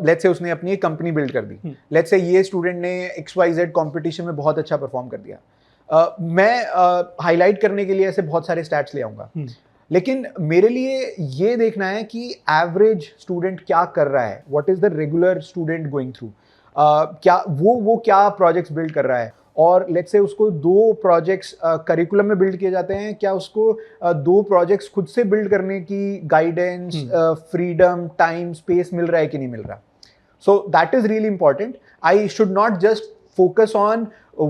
Speaker 2: लेट्स से उसने अपनी एक कंपनी बिल्ड कर दी, लेट्स से ये स्टूडेंट ने XYZ कंपटीशन में बहुत अच्छा परफॉर्म कर दिया। मैं हाईलाइट करने के लिए ऐसे बहुत सारे स्टैट्स ले आऊँगा, लेकिन मेरे लिए ये देखना है कि एवरेज स्टूडेंट क्या कर रहा है, what is the regular student going through, क्या वो क्या प्रोजेक्ट्स बिल्ड कर रहा है, और लेट्स से उसको 2 प्रोजेक्ट्स करिकुलम में बिल्ड किए जाते हैं, क्या उसको 2 प्रोजेक्ट्स खुद से बिल्ड करने की गाइडेंस, फ्रीडम, टाइम, स्पेस मिल रहा है कि नहीं मिल रहा। सो that is really important. I should not just focus on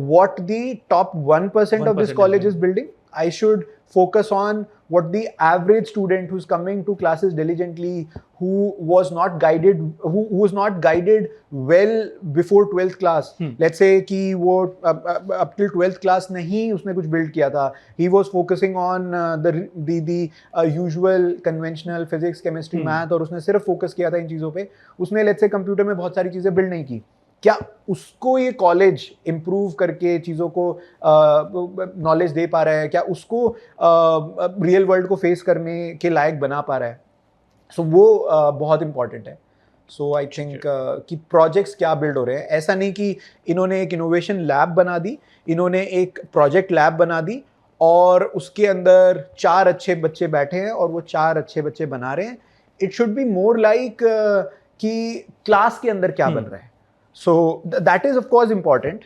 Speaker 2: what the top 1% of this college is building. I should focus on what the average student who's coming to classes diligently, who was not guided well before 12th class. Let's say कि वो up till 12th class नहीं उसने कुछ build किया था. He was focusing on the usual conventional physics, chemistry, math, और उसने सिर्फ focus किया था इन चीज़ों पे. उसने let's say computer में बहुत सारी चीज़ें build नहीं की. क्या उसको ये कॉलेज इम्प्रूव करके चीज़ों को नॉलेज दे पा रहा है, क्या उसको रियल वर्ल्ड को फेस करने के लायक बना पा रहा है? सो वो बहुत इंपॉर्टेंट है। सो आई थिंक कि प्रोजेक्ट्स क्या बिल्ड हो रहे हैं, ऐसा नहीं कि इन्होंने एक इनोवेशन लैब बना दी, इन्होंने एक प्रोजेक्ट लैब बना दी और उसके अंदर 4 अच्छे बच्चे बैठे हैं और वो 4 अच्छे बच्चे बना रहे हैं। It should be more like कि क्लास के अंदर क्या बन रहा है। So that is of course important.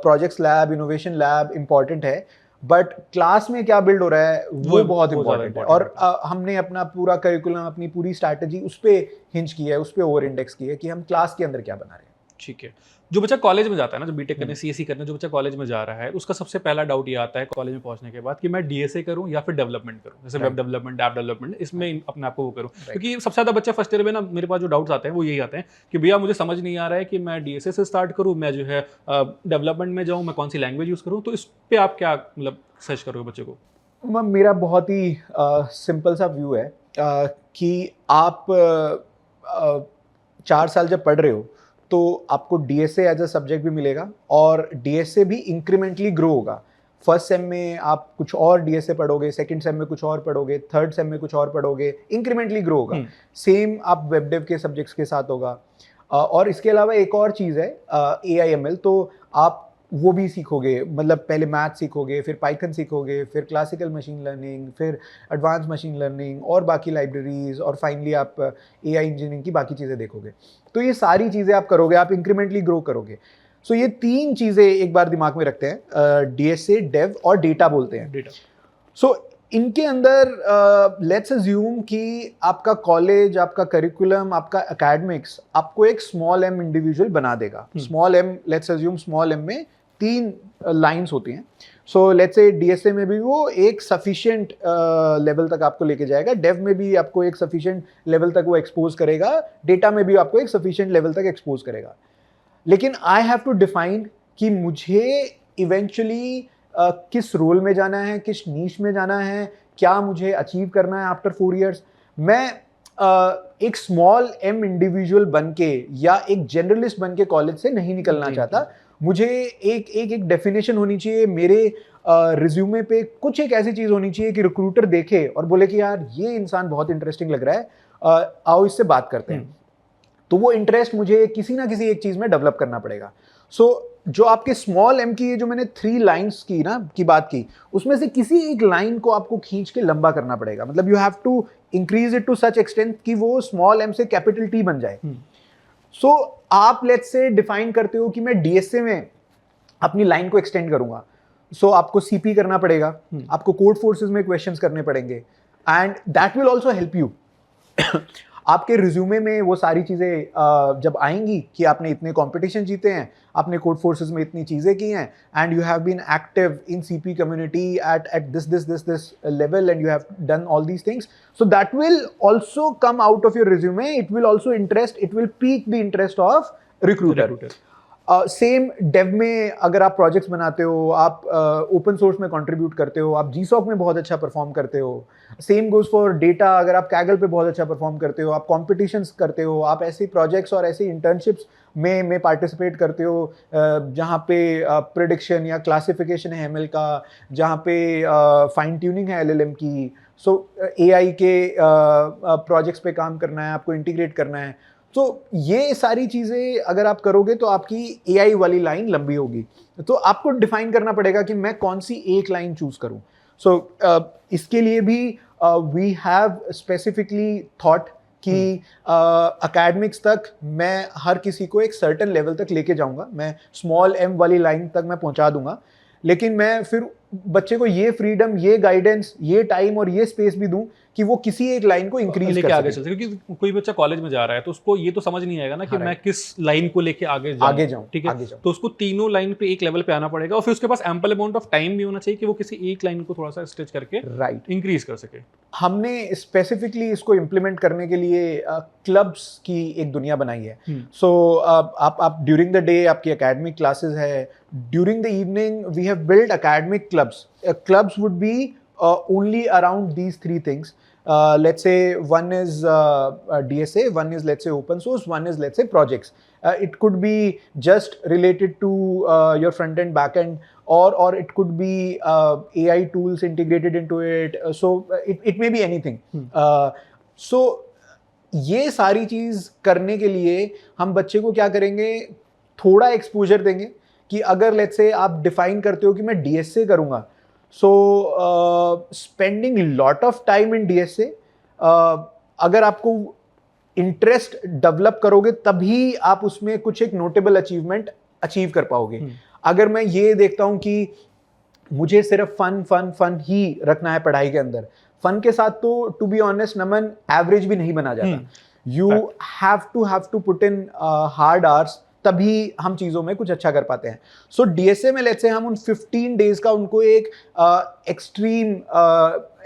Speaker 2: Projects lab, innovation lab important है, बट क्लास में क्या बिल्ड हो रहा है वो बहुत इंपॉर्टेंट है। और हमने अपना पूरा करिकुलम, अपनी पूरी स्ट्रैटेजी उस पर हिंज की है, उस पर ओवर इंडेक्स की है कि हम क्लास के अंदर क्या बना रहे हैं।
Speaker 1: ठीक है। जो बच्चा कॉलेज में जाता है ना, जो बीटेक करने, सीएससी करने, जो बच्चा कॉलेज में जा रहा है, उसका सबसे पहला डाउट ये आता है कॉलेज में पहुंचने के बाद कि मैं डीएसए करूं या फिर डेवलपमेंट करूं, जैसे वेब डेवलपमेंट, ऐप डेवलपमेंट, इसमें अपने आप को वो करूं। क्योंकि सबसे ज़्यादा बच्चे फर्स्ट ईयर में ना, मेरे पास जो डाउट्स आते हैं वो यही आते हैं कि भैया मुझे समझ नहीं आ रहा है कि मैं डीएसए से स्टार्ट करूँ, मैं जो है डेवलपमेंट में जाऊँ, मैं कौन सी लैंग्वेज यूज़ करूँ। तो इस पर आप क्या मतलब सर्च करोगे बच्चे को?
Speaker 2: मेरा बहुत ही सिंपल सा व्यू है कि आप 4 साल जब पढ़ रहे हो तो आपको डीएसए एज अ सब्जेक्ट भी मिलेगा और डीएसए भी इंक्रीमेंटली ग्रो होगा। फर्स्ट सेम में आप कुछ और डीएसए पढ़ोगे, सेकंड सेम में कुछ और पढ़ोगे, थर्ड सेम में कुछ और पढ़ोगे, इंक्रीमेंटली ग्रो होगा। सेम आप वेब डेव के सब्जेक्ट्स के साथ होगा। और इसके अलावा एक और चीज़ है AIML, तो आप वो भी सीखोगे। मतलब पहले मैथ सीखोगे, फिर पाइथन सीखोगे, फिर क्लासिकल मशीन लर्निंग, फिर एडवांस मशीन लर्निंग और बाकी लाइब्रेरीज, और फाइनली आप AI इंजीनियरिंग की बाकी चीज़ें देखोगे। तो ये सारी चीज़ें आप करोगे, आप इंक्रीमेंटली ग्रो करोगे। सो ये 3 चीज़ें एक बार दिमाग में रखते हैं, डीएसए, डेव और डेटा बोलते हैं।
Speaker 1: डेटा।
Speaker 2: सो इनके अंदर लेट्स अज्यूम कि आपका कॉलेज, आपका करिकुलम, आपका एकेडमिक्स आपको एक स्मॉल एम इंडिविजुअल बना देगा। Small M, let's assume small M में 3 लाइंस होती हैं। सो लेट्स से डीएसए में भी वो एक सफिशिएंट लेवल तक आपको लेके जाएगा, डेव में भी आपको एक सफिशिएंट लेवल तक वो एक्सपोज करेगा, डेटा में भी आपको एक सफिशिएंट लेवल तक एक्सपोज करेगा। लेकिन आई हैव टू डिफाइन कि मुझे इवेंचुअली किस रोल में जाना है, किस नीश में जाना है, क्या मुझे अचीव करना है आफ्टर 4 इयर्स। मैं एक स्मॉल एम इंडिविजुअल बन के या एक जनरलिस्ट बन के कॉलेज से नहीं निकलना चाहता। मुझे एक डेफिनेशन होनी चाहिए मेरे रिज्यूमे पे, कुछ एक ऐसी चीज़ होनी चाहिए कि रिक्रूटर देखे और बोले कि यार ये इंसान बहुत इंटरेस्टिंग लग रहा है, आओ इससे बात करते हैं। तो वो इंटरेस्ट मुझे किसी ना किसी एक चीज में डेवलप करना पड़ेगा। सो जो आपके स्मॉल एम की, ये जो मैंने 3 लाइंस की बात की, उसमें से किसी एक लाइन को आपको खींच के लंबा करना पड़ेगा। मतलब you have to increase it to such extent कि वो स्मॉल एम से कैपिटल टी बन जाए। सो आप लेट्स से डिफाइन करते हो कि मैं डीएसए में अपनी लाइन को एक्सटेंड करूंगा। सो आपको सीपी करना पड़ेगा, आपको कोड फोर्सेस में क्वेश्चंस करने पड़ेंगे, and that will also help you. आपके रिज्यूमे में वो सारी चीज़ें जब आएंगी कि आपने इतने कंपटीशन जीते हैं, आपने कोड फोर्सेस में इतनी चीज़ें की हैं, and you have been active in CP community at this level, and you have done all these things, so that will also come out of your resume. It will also it will pique the interest of recruiter. Same dev में अगर आप projects बनाते हो, आप open source में contribute करते हो, आप जीसॉक में बहुत अच्छा परफॉर्म करते हो। सेम गोज फॉर डेटा, अगर आप कैगल पे बहुत अच्छा परफॉर्म करते हो, आप कॉम्पिटिशन्स करते हो, आप ऐसे प्रोजेक्ट्स और ऐसे इंटर्नशिप्स में पार्टिसिपेट करते हो जहाँ पे प्रेडिक्शन या क्लासिफिकेशन है एमएल का, जहाँ पे फाइन ट्यूनिंग है एलएलएम की। सो एआई के प्रोजेक्ट्स पे काम करना है, आपको इंटीग्रेट करना है। तो ये सारी चीज़ें अगर आप करोगे तो आपकी एआई वाली लाइन लंबी होगी। तो आपको डिफाइन करना पड़ेगा कि मैं कौन सी एक लाइन चूज करूं। सो इसके लिए भी वी हैव स्पेसिफिकली थॉट कि एकेडमिक्स तक मैं हर किसी को एक सर्टेन लेवल तक लेके जाऊंगा, मैं स्मॉल एम वाली लाइन तक मैं पहुंचा दूंगा, लेकिन मैं फिर बच्चे को ये फ्रीडम, ये गाइडेंस, ये टाइम और ये स्पेस भी दूं कि वो किसी एक लाइन को इंक्रीज
Speaker 1: लेके
Speaker 2: कर
Speaker 1: आगे
Speaker 2: सके।
Speaker 1: चल सके। क्योंकि कोई बच्चा कॉलेज में जा रहा है तो उसको ये तो समझ नहीं आएगा ना कि मैं किस लाइन को लेके आगे जाऊं, ठीक है। तो उसको तीनों लाइन पे एक लेवल पे आना पड़ेगा, और फिर उसके पास एम्पल अमाउंट ऑफ टाइम भी होना चाहिए कि वो किसी एक लाइन को थोड़ा सा स्ट्रेच करके इंक्रीज कर सके।
Speaker 2: हमने स्पेसिफिकली इसको इम्प्लीमेंट करने के लिए क्लब्स की एक दुनिया बनाई है। सो आप ड्यूरिंग द डे आपकी एकेडमिक क्लासेस है, during the evening we have build academic clubs. Clubs would be only around these 3 things. Let's say one is DSA, one is let's say open source, one is let's say projects. It could be just related to your front end, back end, or it could be AI tools integrated into it. So it may be anything. So ये सारी चीज करने के लिए हम बच्चे को क्या करेंगे, थोड़ा एक्सपोजर देंगे कि अगर लेट्स से आप डिफाइन करते हो कि मैं DSA करूंगा, so spending lot of time in DSA, अगर आपको इंटरेस्ट डेवलप करोगे तभी आप उसमें कुछ एक नोटेबल अचीवमेंट अचीव कर पाओगे। अगर मैं ये देखता हूं कि मुझे सिर्फ फन फन फन ही रखना है पढ़ाई के अंदर, फन के साथ तो to be honest Naman average भी नहीं बना जाता। You have to put in hard hours, तभी हम चीज़ों में कुछ अच्छा कर पाते हैं। सो DSA में लेट्स से हम उन 15 डेज का उनको एक एक्सट्रीम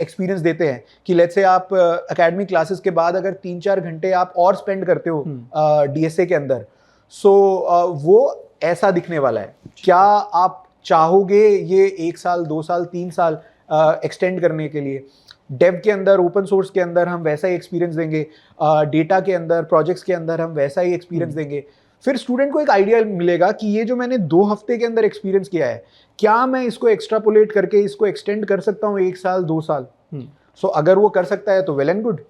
Speaker 2: एक्सपीरियंस देते हैं कि लेट्स से आप एकेडमिक क्लासेस के बाद अगर 3-4 घंटे आप और स्पेंड करते हो DSA के अंदर, सो वो ऐसा दिखने वाला है। क्या आप चाहोगे ये 1 साल, 2 साल, 3 साल एक्सटेंड करने के लिए? डेव के अंदर, ओपन सोर्स के अंदर हम वैसा ही एक्सपीरियंस देंगे, डेटा के अंदर, प्रोजेक्ट्स के अंदर हम वैसा ही एक्सपीरियंस देंगे। फिर स्टूडेंट को एक आइडिया मिलेगा कि ये जो मैंने 2 हफ्ते के अंदर एक्सपीरियंस किया है, क्या मैं इसको एक्स्ट्रापोलेट करके इसको एक्सटेंड कर सकता हूँ 1 साल, 2 साल? सो अगर वो कर सकता है तो वेल एंड गुड,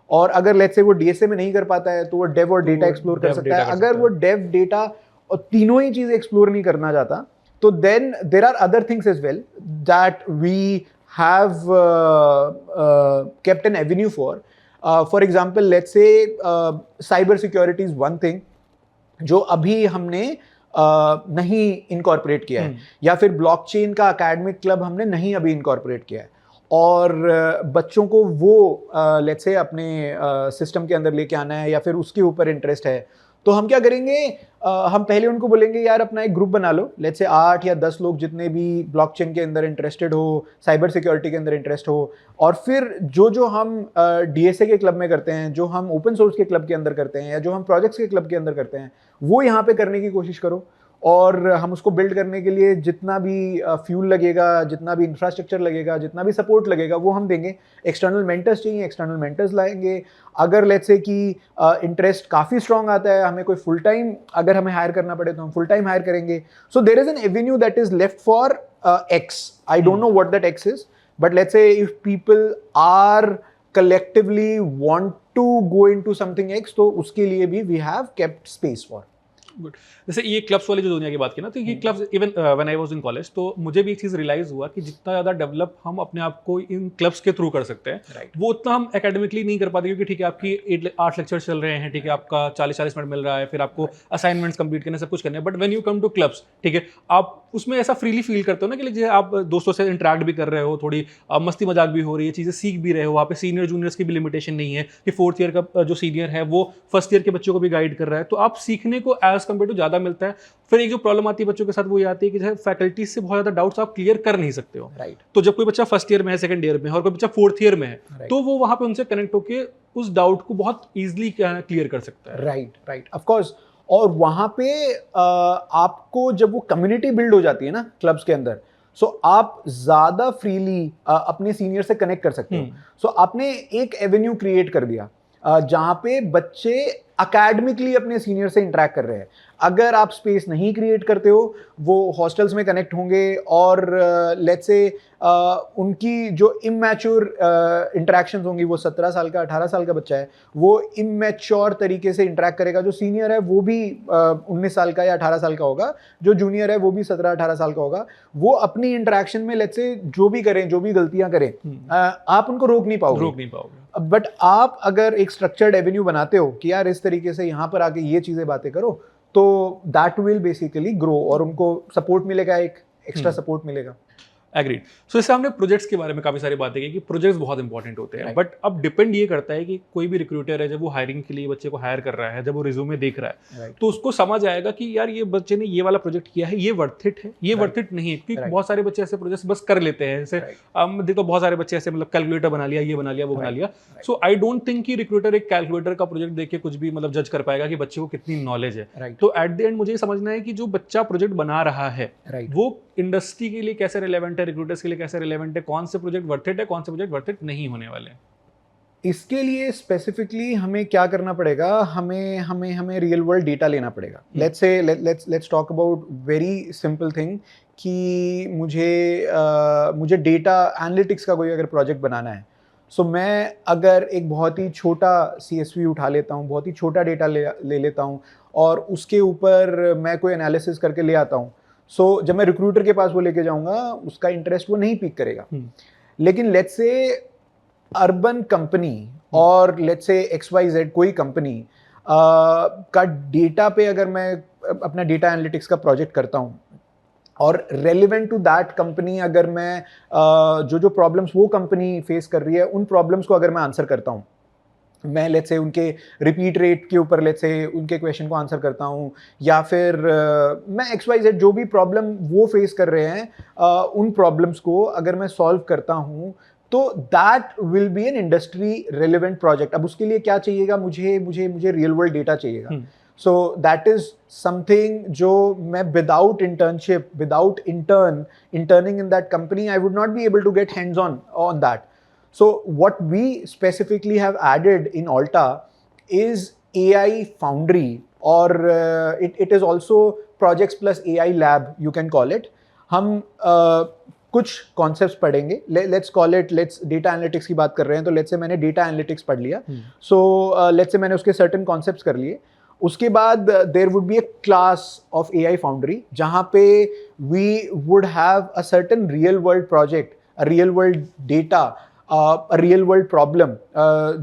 Speaker 2: और अगर लेट्स से वो DSA में नहीं कर पाता है तो वो डेव और डेटा एक्सप्लोर कर सकता है। अगर वो डेव, डेटा और तीनों ही चीजें एक्सप्लोर नहीं करना चाहता, तो then there are other things as well that we have kept an avenue for. For example, let's say cyber security is one thing जो अभी हमने नहीं इनकॉर्पोरेट किया है, या फिर ब्लॉकचेन का एकेडमिक क्लब हमने नहीं अभी इनकॉर्पोरेट किया है, और बच्चों को वो लेट्स से अपने सिस्टम के अंदर लेके आना है या फिर उसके ऊपर इंटरेस्ट है, तो हम क्या करेंगे, हम पहले उनको बोलेंगे यार अपना एक ग्रुप बना लो, लेट्स से 8 या 10 लोग जितने भी ब्लॉकचेन के अंदर इंटरेस्टेड हो, साइबर सिक्योरिटी के अंदर इंटरेस्ट हो, और फिर जो हम DSA के क्लब में करते हैं, जो हम ओपन सोर्स के क्लब के अंदर करते हैं, या जो हम प्रोजेक्ट्स के क्लब के अंदर करते हैं, वो यहाँ पे करने की कोशिश करो। और हम उसको बिल्ड करने के लिए जितना भी फ्यूल लगेगा, जितना भी इंफ्रास्ट्रक्चर लगेगा, जितना भी सपोर्ट लगेगा, वो हम देंगे। एक्सटर्नल मेंटर्स चाहिए, एक्सटर्नल मेंटर्स लाएंगे। अगर लेट्स से कि इंटरेस्ट काफ़ी स्ट्रॉन्ग आता है, हमें कोई फुल टाइम अगर हमें हायर करना पड़े तो हम फुल टाइम हायर करेंगे। So there is an avenue that is left for X. I don't know what that X is, but let's say if people are collectively want to go into something X, तो उसके लिए भी we have kept space for.
Speaker 1: Good. जैसे ये clubs वाली जो दुनिया की बात की ना, तो ये clubs even when I was in college, तो मुझे भी एक चीज़ रियलाइज हुआ कि जितना ज़्यादा डेवलप हम अपने आप को इन क्लब्स के थ्रू कर सकते हैं,
Speaker 2: Right.
Speaker 1: वो उतना हम एकेडमिकली नहीं कर पाते, क्योंकि ठीक है आपकी 8 लेक्चर्स चल रहे हैं, ठीक है आपका 40-40 मिनट मिल रहा है, फिर आपको असाइनमेंट्स कंप्लीट करने, सब कुछ करने हैं, but when you come to clubs, ठीक है आप उसमें ऐसा फ्रीली फील करते हो ना कि जैसे आप दोस्तों से इंटरेक्ट भी कर रहे हो, थोड़ी मस्ती मजाक भी हो रही है, चीज़ें सीख भी रहे हो, वहाँ पे सीनियर जूनियर्स की भी लिमिटेशन नहीं है कि 4th ईयर का जो सीनियर है वो फर्स्ट ईयर के बच्चों को भी गाइड कर रहा है, तो आप सीखने को एज कम्पेयर टू ज़्यादा मिलता है। फिर एक जो प्रॉब्लम आती है बच्चों के साथ वो ये आती है कि जैसे फैकल्टी से बहुत ज़्यादा डाउट्स आप क्लियर कर नहीं सकते हो।
Speaker 2: Right.
Speaker 1: तो जब कोई बच्चा फर्स्ट ईयर में है, सेकंड ईयर में है, और कोई बच्चा 4th ईयर में है,
Speaker 2: Right.
Speaker 1: तो वो वहाँ पे उनसे कनेक्ट होके उस डाउट को बहुत ईजिली क्लियर कर सकता है।
Speaker 2: Right, of course. और वहाँ पे आपको जब वो कम्युनिटी बिल्ड हो जाती है ना क्लब्स के अंदर, सो आप ज़्यादा फ्रीली अपने सीनियर से कनेक्ट कर सकते हो। सो आपने एक एवेन्यू क्रिएट कर दिया जहाँ पे बच्चे अकेडमिकली अपने सीनियर से इंटरेक्ट कर रहे हैं। अगर आप स्पेस नहीं क्रिएट करते हो, वो हॉस्टल्स में कनेक्ट होंगे और लेट्स से उनकी जो इमैच्योर इंटरेक्शंस होंगी, वो 17 साल का 18 साल का बच्चा है, वो इमैच्योर तरीके से इंटरेक्ट करेगा। जो सीनियर है वो भी 19 साल का या 18 साल का होगा, जो जूनियर है वो भी 17-18 साल का होगा। वो अपनी इंटरेक्शन में लेट्स से जो भी करें, जो भी गलतियां करें, आप उनको रोक नहीं पाओगे। बट आप अगर एक स्ट्रक्चर्ड एवेन्यू बनाते हो कि यार इस तरीके से यहाँ पर आके ये चीज़ें बातें करो, तो दैट विल बेसिकली ग्रो और उनको सपोर्ट मिलेगा, एक एक्स्ट्रा सपोर्ट मिलेगा।
Speaker 1: एग्रीड। सो जैसे हमने प्रोजेक्ट्स के बारे में काफ़ी सारी बातें की कि प्रोजेक्ट्स बहुत इंपॉर्टेंट होते हैं, बट अब डिपेंड ये करता है कि कोई भी रिक्रूटर है जब वो हायरिंग के लिए बच्चे को हायर कर रहा है, जब वो रिज्यूमे देख रहा है, तो उसको समझ आएगा कि यार ये बच्चे ने ये वाला प्रोजेक्ट किया है, ये वर्थ इट है, ये वर्थ इट नहीं है। क्योंकि बहुत सारे बच्चे ऐसे प्रोजेक्ट्स बस कर लेते हैं, जैसे देखो बहुत सारे बच्चे ऐसे मतलब कैलकुलेटर बना लिया, ये बना लिया, वो बना लिया। सो आई डोंट थिंक कि रिक्रूटर एक कैलकुलेटर का प्रोजेक्ट देख के कुछ भी मतलब जज कर पाएगा कि बच्चे को कितनी नॉलेज है। तो एट द एंड मुझे समझना है कि जो बच्चा प्रोजेक्ट बना रहा है वो इंडस्ट्री के लिए कैसे रिलेवेंट है, रिक्रूटर्स के लिए कैसे रिलेवेंट है, कौन से प्रोजेक्ट वर्थ इट है, कौन से प्रोजेक्ट वर्थ इट नहीं होने वाले हैं।
Speaker 2: इसके लिए स्पेसिफिकली हमें क्या करना पड़ेगा, हमें रियल वर्ल्ड डेटा लेना पड़ेगा। Let's talk about very simple thing कि मुझे डेटा एनालिटिक्स का कोई अगर प्रोजेक्ट बनाना है, सो मैं अगर एक बहुत ही छोटा CSV उठा लेता हूँ, बहुत ही छोटा डेटा ले लेता हूँ और उसके ऊपर मैं कोई एनालिसिस करके ले आता हूँ, सो जब मैं रिक्रूटर के पास वो लेके जाऊंगा, उसका इंटरेस्ट वो नहीं पिक करेगा। लेकिन लेट्स से अर्बन कंपनी और लेट्स से XYZ कोई कंपनी का डेटा पे अगर मैं अपना डेटा एनालिटिक्स का प्रोजेक्ट करता हूँ और रेलिवेंट टू दैट कंपनी अगर मैं जो प्रॉब्लम्स वो कंपनी फेस कर रही है, उन प्रॉब्लम्स को अगर मैं आंसर करता हूँ, मैं लेट्स से उनके रिपीट रेट के ऊपर लेट्स से उनके क्वेश्चन को आंसर करता हूँ, या फिर मैं XYZ जो भी प्रॉब्लम वो फेस कर रहे हैं उन प्रॉब्लम्स को अगर मैं सॉल्व करता हूँ, तो that will be an industry relevant project. अब उसके लिए क्या चाहिएगा, मुझे रियल वर्ल्ड डेटा चाहिएगा। सो दैट इज समथिंग जो मैं without internship, without interning in that company, I would not be able to get hands on that. So what we specifically have added in Alta is AI Foundry, or it is also Projects plus AI Lab, you can call it. हम कुछ concepts पढ़ेंगे, let's call it, let's data analytics की बात कर रहे हैं तो let's say मैंने डेटा एनालिटिक्स पढ़ लिया, सो लेट्स से मैंने उसके सर्टेन कॉन्सेप्ट्स कर लिए. उसके बाद there would be a class of AI Foundry जहाँ पे we would have a certain real world project, a real world data, a real world problem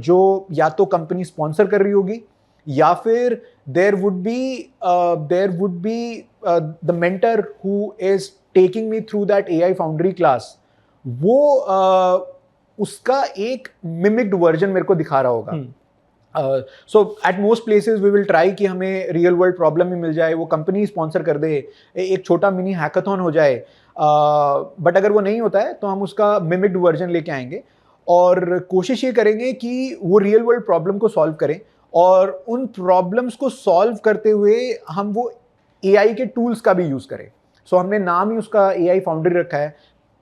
Speaker 2: जो या तो कंपनी स्पॉन्सर कर रही होगी, या फिर there would be the mentor who is taking me through that AI Foundry class, वो उसका एक मिमिक्ड वर्जन मेरे को दिखा रहा होगा. So at most places we will try कि हमें रियल वर्ल्ड प्रॉब्लम ही मिल जाए, वो कंपनी स्पॉन्सर कर दे, एक छोटा मिनी हैकाथॉन हो जाए, बट अगर वो नहीं होता है तो हम उसका मिमिक्ड वर्जन लेके आएंगे और कोशिश ये करेंगे कि वो रियल वर्ल्ड प्रॉब्लम को सॉल्व करें, और उन प्रॉब्लम्स को सॉल्व करते हुए हम वो AI के टूल्स का भी यूज़ करें. सो हमने नाम ही उसका AI फाउंड्री रखा है.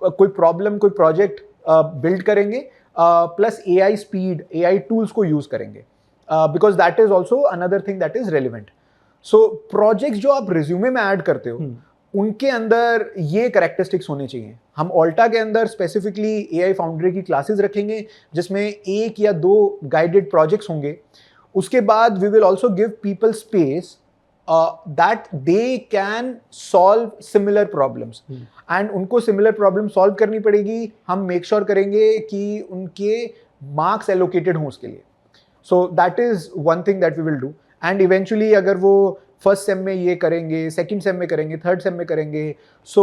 Speaker 2: कोई प्रॉब्लम, कोई प्रोजेक्ट बिल्ड करेंगे plus AI speed, AI tools को यूज़ करेंगे, because that is also another thing that is relevant. So projects जो आप रिज्यूमे में ऐड करते हो उनके अंदर ये कैरेक्टरिस्टिक्स होने चाहिए. हम ऑल्टा के अंदर स्पेसिफिकली AI फाउंड्री की क्लासेस रखेंगे जिसमें 1 या 2 गाइडेड प्रोजेक्ट्स होंगे. उसके बाद we will also give people space that they can solve similar problems. And उनको सिमिलर प्रॉब्लम सॉल्व करनी पड़ेगी. हम मेक श्योर करेंगे कि उनके मार्क्स एलोकेटेड हों उसके लिए. So that is one thing that we will do. And eventually अगर वो फर्स्ट सेम में ये करेंगे, सेकंड सेम में करेंगे, थर्ड सेम में करेंगे, सो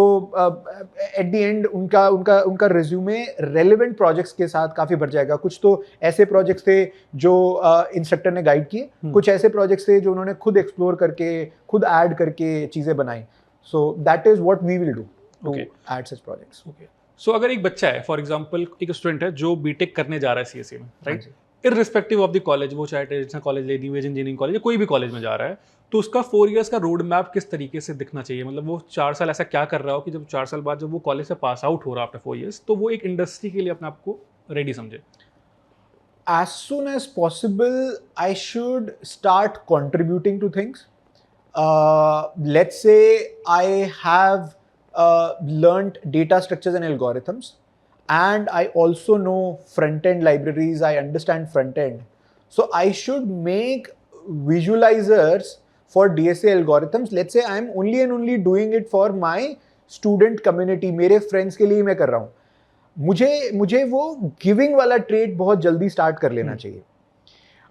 Speaker 2: एट द एंड उनका उनका उनका रिज्यूमे रेलेवेंट प्रोजेक्ट्स के साथ काफ़ी बढ़ जाएगा. कुछ तो ऐसे प्रोजेक्ट्स थे जो इंस्ट्रक्टर ने गाइड किए, कुछ ऐसे प्रोजेक्ट्स थे जो उन्होंने खुद एक्सप्लोर करके, खुद ऐड करके चीज़ें बनाई. So that is what we will do to add such projects.
Speaker 1: So अगर एक बच्चा है, फॉर एग्जाम्पल एक स्टूडेंट है जो बीटेक करने जा रहा है CSE में, right, irrespective of the college, वो चाहे ट्रेडिशनल कॉलेज ले, न्यू एज इंजीनियरिंग कॉलेज, कोई भी कॉलेज में जा रहा है, तो उसका 4 इयर्स का रोड मैप किस तरीके से दिखना चाहिए? मतलब वो 4 साल ऐसा क्या कर रहा हो कि जब 4 साल बाद जब वो कॉलेज से पास आउट हो रहा है आफ्टर 4 इयर्स, तो वो एक इंडस्ट्री के लिए अपने आप को रेडी समझे.
Speaker 2: As soon as possible, I should start contributing to things. Let's say I have learnt data structures and algorithms, and I also know front-end libraries, I understand front-end. So I should make visualizers for DSA algorithms. Let's say I'm only and only doing it for my student community, मेरे friends के लिए मैं कर रहा हूँ. मुझे वो giving वाला ट्रेड बहुत जल्दी स्टार्ट कर लेना चाहिए.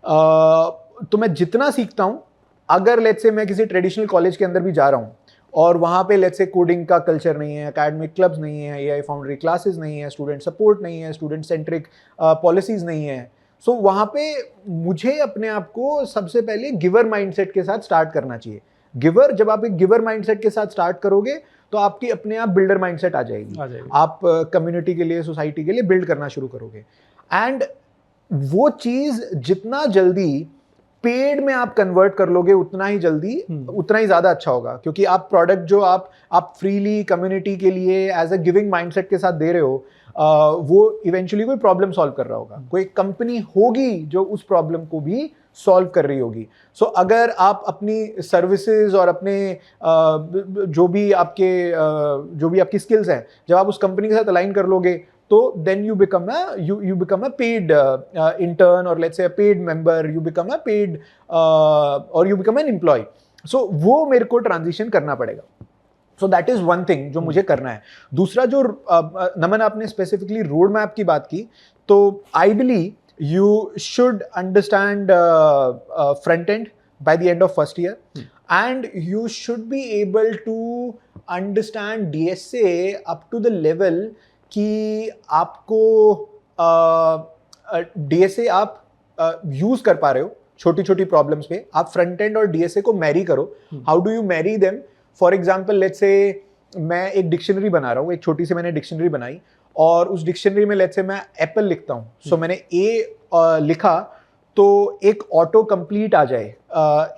Speaker 2: तो मैं जितना सीखता हूँ, अगर लेट्स से मैं किसी ट्रेडिशनल कॉलेज के अंदर भी जा रहा हूँ और वहाँ पे लेट्स से कोडिंग का कल्चर नहीं है, एकेडमिक क्लब्स नहीं है, AI फाउंड्री क्लासेस नहीं है, स्टूडेंट सपोर्ट नहीं है, स्टूडेंट सेंट्रिक पॉलिसीज नहीं है, सो वहाँ पे मुझे अपने आप को सबसे पहले गिवर माइंडसेट के साथ स्टार्ट करना चाहिए. जब आप एक गिवर माइंडसेट के साथ स्टार्ट करोगे तो आपकी अपने आप बिल्डर माइंडसेट आ जाएगी. आप कम्युनिटी के लिए, सोसाइटी के लिए बिल्ड करना शुरू करोगे. एंड वो चीज़ जितना जल्दी पेड में आप कन्वर्ट कर लोगे उतना ही जल्दी, उतना ही ज़्यादा अच्छा होगा. क्योंकि आप प्रोडक्ट जो आप फ्रीली कम्युनिटी के लिए एज अ गिविंग माइंडसेट के साथ दे रहे हो, वो इवेंचुअली कोई प्रॉब्लम सॉल्व कर रहा होगा. कोई कंपनी होगी जो उस प्रॉब्लम को भी सॉल्व कर रही होगी. सो अगर आप अपनी सर्विसेज और अपने जो भी आपकी स्किल्स हैं, जब आप उस कंपनी के साथ अलाइन कर लोगे, तो then you become a paid intern, और let's say a paid member, you become a paid और you become an employ. So वो मेरे को ट्रांजिशन करना पड़ेगा. So that is one thing जो मुझे करना है. दूसरा जो नमन आपने स्पेसिफिकली रोड मैप की बात की, तो ideally you should understand front end by the end of first year, and you should be able to understand DSA up to the level कि आपको DSA आप यूज कर पा रहे हो छोटी छोटी प्रॉब्लम्स पे. आप फ्रंट एंड और DSA को मैरी करो. How do you Mary them? For example let's say मैं एक डिक्शनरी बना रहा हूँ, एक छोटी सी मैंने डिक्शनरी बनाई, और उस डिक्शनरी में लेट्स से मैं एप्पल लिखता हूँ. सो मैंने ए लिखा तो एक ऑटो कंप्लीट आ जाए,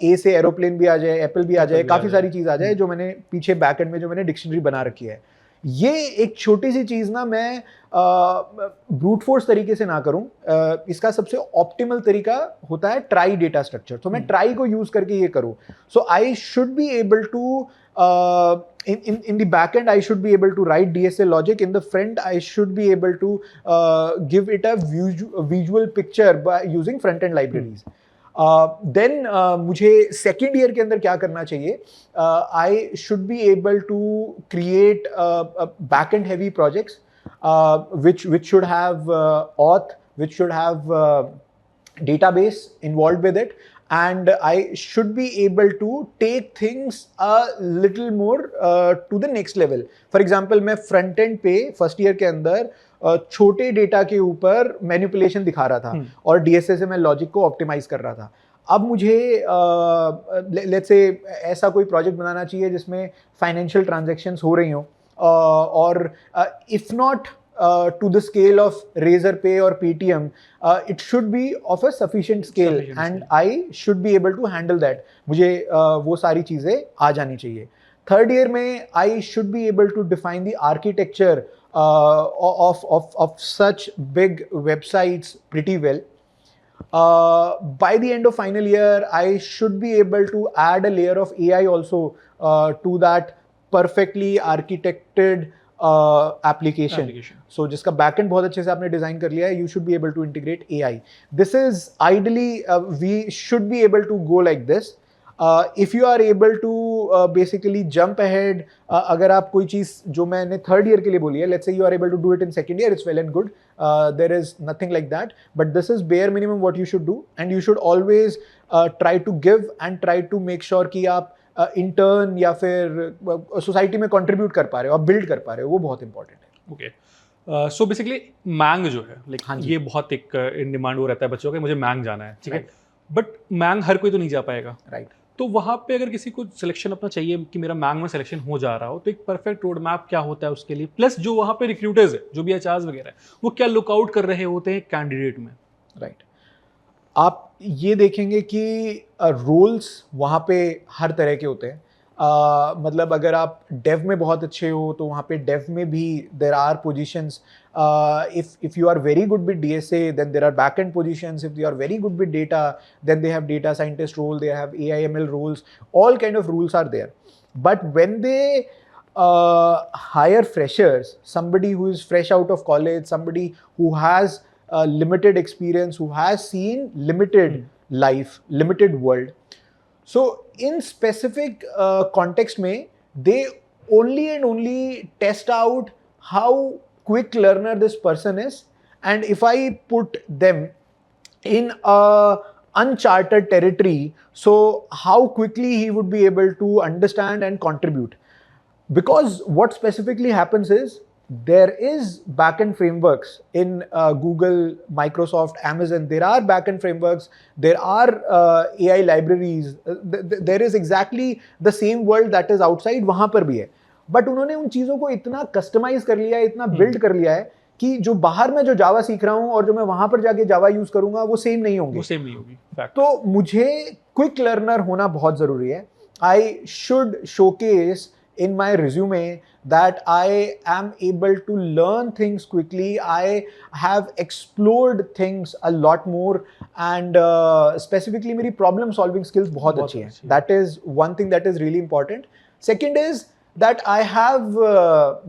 Speaker 2: ए से एरोप्लेन भी आ जाए, एप्पल भी आ जाए, काफ़ी सारी चीज़ आ जाए जो मैंने पीछे बैकएंड में जो मैंने डिक्शनरी बना रखी है. ये एक छोटी सी चीज़ ना मैं ब्रूट फोर्स तरीके से ना करूं. इसका सबसे ऑप्टिमल तरीका होता है ट्राई डेटा स्ट्रक्चर. तो मैं ट्राई को यूज करके ये करूं. So I should be able to in the back end I should be able to write DSA logic. In the front I should be able to give it a visual picture by using front end libraries. Then मुझे second year के अंदर क्या करना चाहिए? I should be able to create back end heavy projects which should have auth, which should have database involved with it, and I should be able to take things a little more to the next level. For example, मैं front end पे first year के अंदर छोटे data के ऊपर manipulation दिखा रहा था और DSA से मैं लॉजिक को ऑप्टिमाइज कर रहा था. अब मुझे लेट्स से ऐसा कोई प्रोजेक्ट बनाना चाहिए जिसमें फाइनेंशियल ट्रांजैक्शंस हो रही हों, और if not to the scale of Razorpay or Paytm, it should be of a sufficient scale, and I should be able to handle that. मुझे वो सारी चीज़ें आ जानी चाहिए. थर्ड ईयर में I should be able to define the architecture of such big websites pretty well. By the end of final year, I should be able to add a layer of AI also to that perfectly architected application, so जिसका backend बहुत अच्छे से आपने design कर लिया है, you should be able to integrate AI. This is ideally we should be able to go like this. If you are able to basically jump ahead, अगर आप कोई चीज जो मैंने थर्ड ईयर के लिए बोली है, let's say you are able to do it in second year, it's well and good. There is nothing like that, but this is bare minimum what you should do, and you should always try to give and try to make sure कि आप intern या फिर society में contribute कर पा रहे हो, आप बिल्ड कर पा रहे हो, वो बहुत इंपॉर्टेंट है.
Speaker 1: ओके, सो बेसिकली मैंग जो है लाइक
Speaker 2: हाँ जी.
Speaker 1: ये बहुत एक इन डिमांड वो रहता है बच्चों का, मुझे मैंग जाना है, ठीक है,
Speaker 2: Right.
Speaker 1: बट मैंग हर कोई तो नहीं जा पाएगा.
Speaker 2: राइट.
Speaker 1: तो वहाँ पे अगर किसी को सिलेक्शन अपना चाहिए कि मेरा मैंग में सिलेक्शन हो जा रहा हो, तो एक परफेक्ट रोड मैप क्या होता है उसके लिए, प्लस जो वहाँ पे रिक्रूटर्स है, जो भी एचआर्स वगैरह है, वो क्या लुकआउट कर रहे होते हैं कैंडिडेट में.
Speaker 2: राइट. आप ये देखेंगे कि रोल्स वहाँ पे हर तरह के होते हैं. मतलब अगर आप डेव में बहुत अच्छे हो तो वहाँ पे डेव में भी there are positions. if you are very good with DSA, then there are back-end positions. If you are very good with data, then they have data scientist role, they have AI/ML roles. All kind of rules are there. But when they hire freshers, somebody who is fresh out of college, somebody who has limited experience, who has seen limited life, limited world. So in specific context में, they only and only test out how quick learner this person is, and if I put them in a uncharted territory, so how quickly he would be able to understand and contribute. Because what specifically happens is there is backend frameworks in Google, Microsoft, Amazon. There are backend frameworks, there are AI libraries, there is exactly the same world that is outside, वहाँ पर भी है. But उन्होंने उन चीज़ों को इतना customise कर लिया है, इतना बिल्ड कर लिया है कि जो बाहर में जो जावा सीख रहा हूँ और जो मैं वहाँ पर जाके जावा यूज करूँगा वो सेम नहीं होंगे.
Speaker 1: वो सेम नहीं होगी.
Speaker 2: तो मुझे क्विक लर्नर होना बहुत ज़रूरी है. I should showcase in my resume that I am able to learn things quickly. I have explored things a lot more, and specifically मेरी problem solving skills बहुत अच्छी हैं. That is one thing that is really important. Second is that I have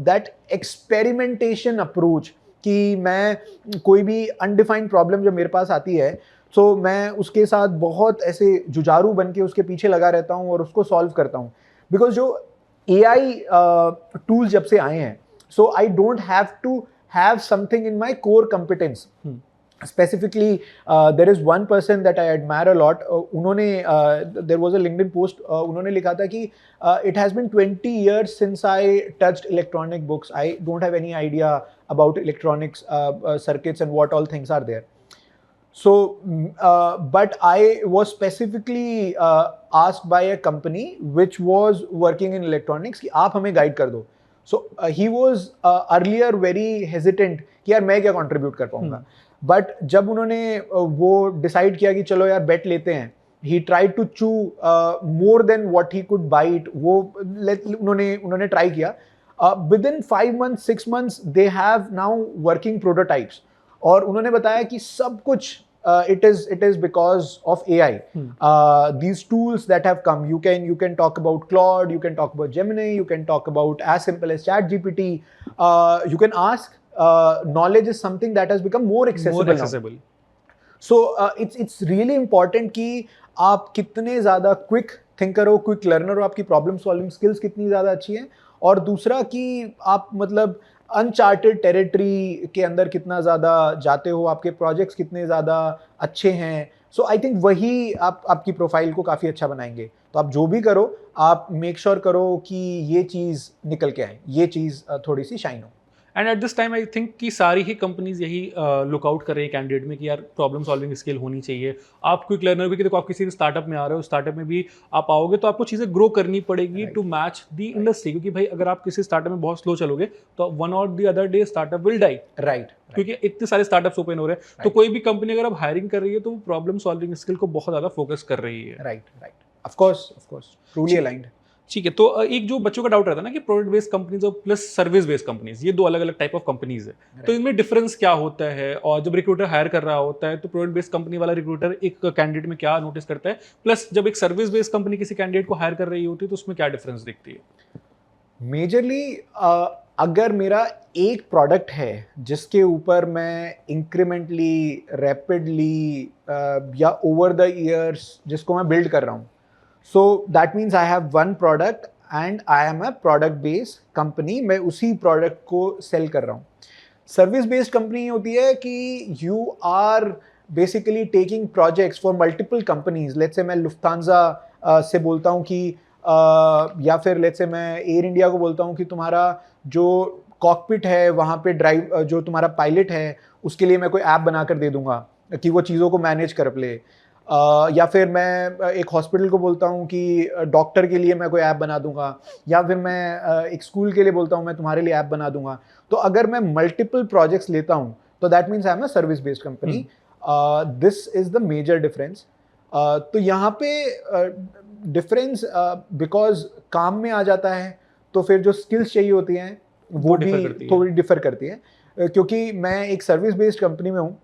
Speaker 2: that experimentation approach कि मैं कोई भी undefined problem जब मेरे पास आती है, so मैं उसके साथ बहुत ऐसे जुझारू बन के उसके पीछे लगा रहता हूँ और उसको solve करता हूँ. Because जो AI tools जब से आए हैं, so I don't have to have something in my core competence. Specifically, there is one person that I admire a lot. उन्होंने there was a LinkedIn post. उन्होंने लिखा था कि it has been 20 years since I touched electronic books. I don't have any idea about electronics circuits and what all things are there. So, but I was specifically asked by a company which was working in electronics कि आप हमें guide कर दो. So he was earlier very hesitant कि यार मैं क्या contribute कर पाऊँगा. But जब उन्होंने वो decide किया कि चलो यार bet लेते हैं, he tried to chew more than what he could bite. वो उन्होंने try किया. Within 5 months, 6 months, they have now working prototypes. और उन्होंने बताया कि सब कुछ it is because of AI. These tools that have come, you can talk about Claude, you can talk about Gemini, you can talk about as simple as ChatGPT. You can ask. Knowledge is something that has become more accessible. Now. So it's really important कि आप कितने ज़्यादा quick thinker हो, quick learner हो, आपकी problem solving skills कितनी ज़्यादा अच्छी हैं, और दूसरा कि आप मतलब अनचार्टेड टेरिटरी के अंदर कितना ज़्यादा जाते हो, आपके प्रोजेक्ट्स कितने ज़्यादा अच्छे हैं. सो आई थिंक वही आपकी प्रोफाइल को काफ़ी अच्छा बनाएंगे. तो आप जो भी करो, आप मेक श्योर करो कि ये चीज़ निकल के आए, ये चीज़ थोड़ी सी शाइन हो.
Speaker 1: And at this time I think कि सारी ही कंपनीज यही लुकआउट कर रही है कैंडिडेट में कि यार प्रॉब्लम सॉल्विंग स्किल होनी चाहिए. आप क्विक लर्नर भी, देखो आप किसी भी स्टार्टअप में आ रहे हो, स्टार्टअप में भी आप आओगे तो आपको चीज़ें ग्रो करनी पड़ेगी टू मैच द इंडस्ट्री. क्योंकि भाई अगर आप किसी स्टार्टअप में बहुत स्लो चलोगे तो वन और the other day startup will die.
Speaker 2: Right.
Speaker 1: क्योंकि इतने सारे स्टार्टअप्स ओपन हो रहे हैं. तो कोई भी कंपनी अगर आप हायरिंग कर रही है तो वो प्रॉब्लम सॉल्विंग स्किल को बहुत ज़्यादा फोकस कर रही है.
Speaker 2: Right. Of course truly aligned.
Speaker 1: ठीक है. तो एक जो बच्चों का डाउट रहता है ना कि प्रोडक्ट बेस्ड कंपनीज और प्लस सर्विस बेस्ड कंपनीज, ये दो अलग अलग टाइप ऑफ कंपनीज है. तो इनमें डिफरेंस क्या होता है, और जब रिक्रूटर हायर कर रहा होता है तो प्रोडक्ट बेस्ड कंपनी वाला रिक्रूटर एक कैंडिडेट में क्या नोटिस करता है, प्लस जब एक सर्विस बेस्ड कंपनी किसी कैंडिडेट को हायर कर रही होती है तो उसमें क्या डिफरेंस दिखती है?
Speaker 2: मेजरली अगर मेरा एक प्रोडक्ट है जिसके ऊपर मैं इंक्रीमेंटली रैपिडली या ओवर द ईयर्स जिसको मैं बिल्ड कर रहा हूँ, so that means I have one product and I am a product based company, मैं उसी प्रोडक्ट को सेल कर रहा हूँ। सर्विस बेस्ड कंपनी होती है कि you are basically taking projects for multiple companies. Let's say मैं लुफ्तांजा से बोलता हूँ कि या फिर लेट्स से मैं एयर इंडिया को बोलता हूँ कि तुम्हारा जो कॉकपिट है वहाँ पे ड्राइव जो तुम्हारा पायलट है उसके लिए मैं कोई ऐप बना कर दे दूंगा कि वो चीज़ों को मैनेज कर ले। या फिर मैं एक हॉस्पिटल को बोलता हूँ कि डॉक्टर के लिए मैं कोई ऐप बना दूंगा, या फिर मैं एक स्कूल के लिए बोलता हूँ मैं तुम्हारे लिए ऐप बना दूंगा। तो अगर मैं मल्टीपल प्रोजेक्ट्स लेता हूँ तो that means I am a service based company. This is the major difference. तो यहाँ पे डिफरेंस बिकॉज काम में आ जाता है तो फिर जो स्किल्स चाहिए होती हैं वो भी थोड़ी डिफर करती है, क्योंकि मैं एक सर्विस बेस्ड कंपनी में हूँ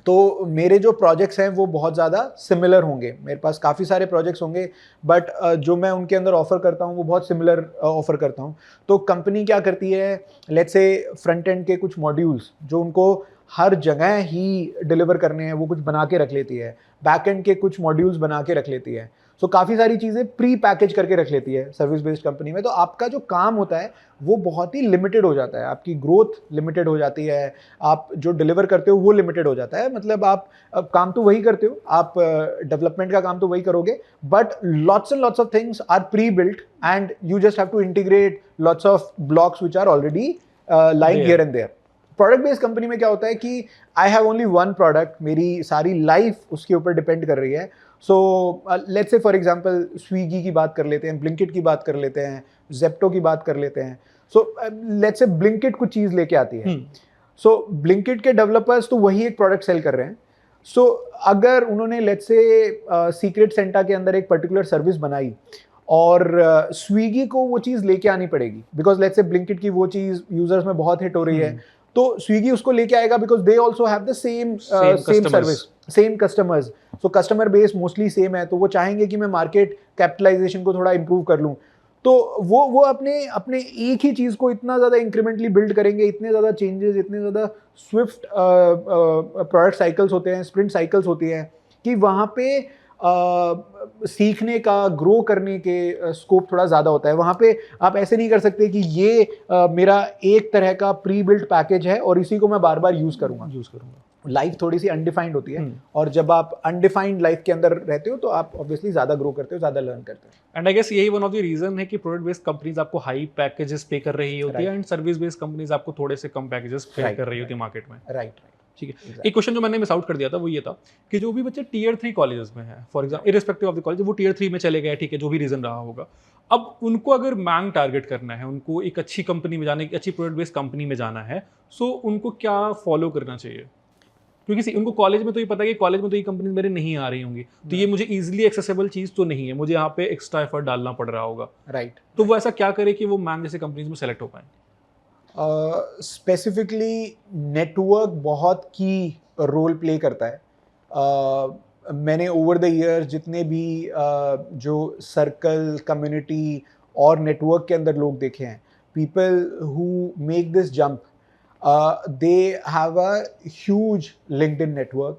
Speaker 2: तो मेरे जो प्रोजेक्ट्स हैं वो बहुत ज़्यादा सिमिलर होंगे, मेरे पास काफ़ी सारे प्रोजेक्ट्स होंगे बट जो मैं उनके अंदर ऑफ़र करता हूँ वो बहुत सिमिलर ऑफ़र करता हूँ। तो कंपनी क्या करती है, लेट्स से फ्रंट एंड के कुछ मॉड्यूल्स जो उनको हर जगह ही डिलीवर करने हैं वो कुछ बना के रख लेती है, बैक एंड के कुछ मॉड्यूल्स बना के रख लेती है। सो काफ़ी सारी चीज़ें प्री पैकेज करके रख लेती है सर्विस बेस्ड कंपनी में। तो आपका जो काम होता है वो बहुत ही लिमिटेड हो जाता है, आपकी ग्रोथ लिमिटेड हो जाती है, आप जो डिलीवर करते हो वो लिमिटेड हो जाता है। मतलब आप काम तो वही करते हो, आप डेवलपमेंट का काम तो वही करोगे but lots and lots of things are pre built and you just have to integrate lots of blocks which are already lying here and there. Product based company में क्या होता है कि I have only one product, मेरी सारी life उसके ऊपर depend कर रही है। So let's say for example Swiggy की बात कर लेते हैं, ब्लिंकिट की बात कर लेते हैं, जेप्टो की बात कर लेते हैं। सो लेट्स से ब्लिंकिट कुछ चीज़ लेके आती है, सो ब्लिंकिट के डेवलपर्स तो वही एक प्रोडक्ट सेल कर रहे हैं। सो अगर उन्होंने लेट्स से सीक्रेट सेंटा के अंदर एक पर्टिकुलर सर्विस बनाई और स्विगी को वो चीज़ लेके आनी पड़ेगी बिकॉज लेट्स से ब्लिंकिट की वो चीज़ यूजर्स में बहुत हिट हो रही है, तो स्विगी उसको लेके आएगा because they also have the same service, same customers. So customer base mostly same है, तो वो चाहेंगे कि मैं मार्केट कैपिटलाइजेशन को थोड़ा इंप्रूव कर लूँ। तो वो अपने अपने एक ही चीज़ को इतना ज़्यादा इंक्रीमेंटली बिल्ड करेंगे, इतने ज़्यादा चेंजेस, इतने ज़्यादा स्विफ्ट प्रोडक्ट साइकिल्स होते हैं, स्प्रिंट साइकिल्स होती हैं कि वहाँ पे सीखने का, ग्रो करने के स्कोप थोड़ा ज़्यादा होता है। वहाँ पे आप ऐसे नहीं कर सकते कि ये मेरा एक तरह का प्री बिल्ट पैकेज है और इसी को मैं बार बार यूज़ करूँगा। लाइफ थोड़ी सी अनडिफाइंड होती है और जब आप अनडिफाइंड लाइफ के अंदर रहते हो तो आप ऑब्वियसली ज़्यादा ग्रो करते हो, ज़्यादा लर्न करते हो।
Speaker 1: एंड आई गेस यही वन ऑफ द रीजन है कि प्रोडक्ट बेस्ड कंपनीज आपको हाई पैकेजेस पे कर रही होती है एंड सर्विस बेस्ड कंपनीज आपको थोड़े से कम पैकेजेस पे कर रही होती है मार्केट में।
Speaker 2: राइट,
Speaker 1: ठीक है। एक क्वेश्चन जो मैंने मिस आउट कर दिया था वो ये था कि जो भी बच्चे टियर 3 कॉलेजेस में है, for example irrespective of the college, वो टियर 3 में चले गए, ठीक है, जो भी रीजन रहा होगा, अब उनको अगर मैंग टारगेट करना है, उनको एक अच्छी कंपनी में जाना है, एक अच्छी प्रोडक्ट बेस्ड कंपनी में जाना है, सो उनको क्या फॉलो करना चाहिए? क्योंकि उनको कॉलेज में तो ये पता है कि कॉलेज में तो ये कंपनी मेरे नहीं आ रही होंगी, तो ये मुझे इजीली एक्सेसिबल चीज तो नहीं है, मुझे यहाँ पे एक्स्ट्रा एफर्ट डालना पड़ रहा होगा।
Speaker 2: राइट।
Speaker 1: तो वो ऐसा क्या करे कि वो मैंग जैसे कंपनीज में सेलेक्ट हो पाए?
Speaker 2: स्पेसिफिकली नेटवर्क बहुत की रोल प्ले करता है। मैंने ओवर द ईयर जितने भी जो सर्कल, कम्युनिटी और नेटवर्क के अंदर लोग देखे हैं, people who make this jump, they have a huge LinkedIn network.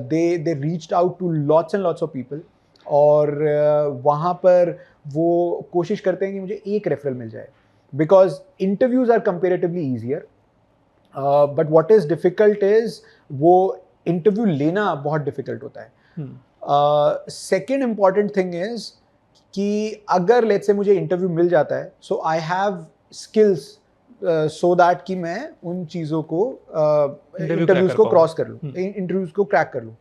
Speaker 2: They reached out to lots and lots of people और वहाँ पर वो कोशिश करते हैं कि मुझे एक रेफरल मिल जाए because interviews are comparatively easier, but what is difficult is वो इंटरव्यू लेना बहुत डिफिकल्ट होता है। सेकेंड इम्पॉर्टेंट थिंग इज कि अगर लेट्स से मुझे इंटरव्यू मिल जाता है, so I have skills so that कि मैं उन चीज़ों को इंटरव्यूज को क्रॉस कर लूँ, इंटरव्यूज को क्रैक कर लूँ।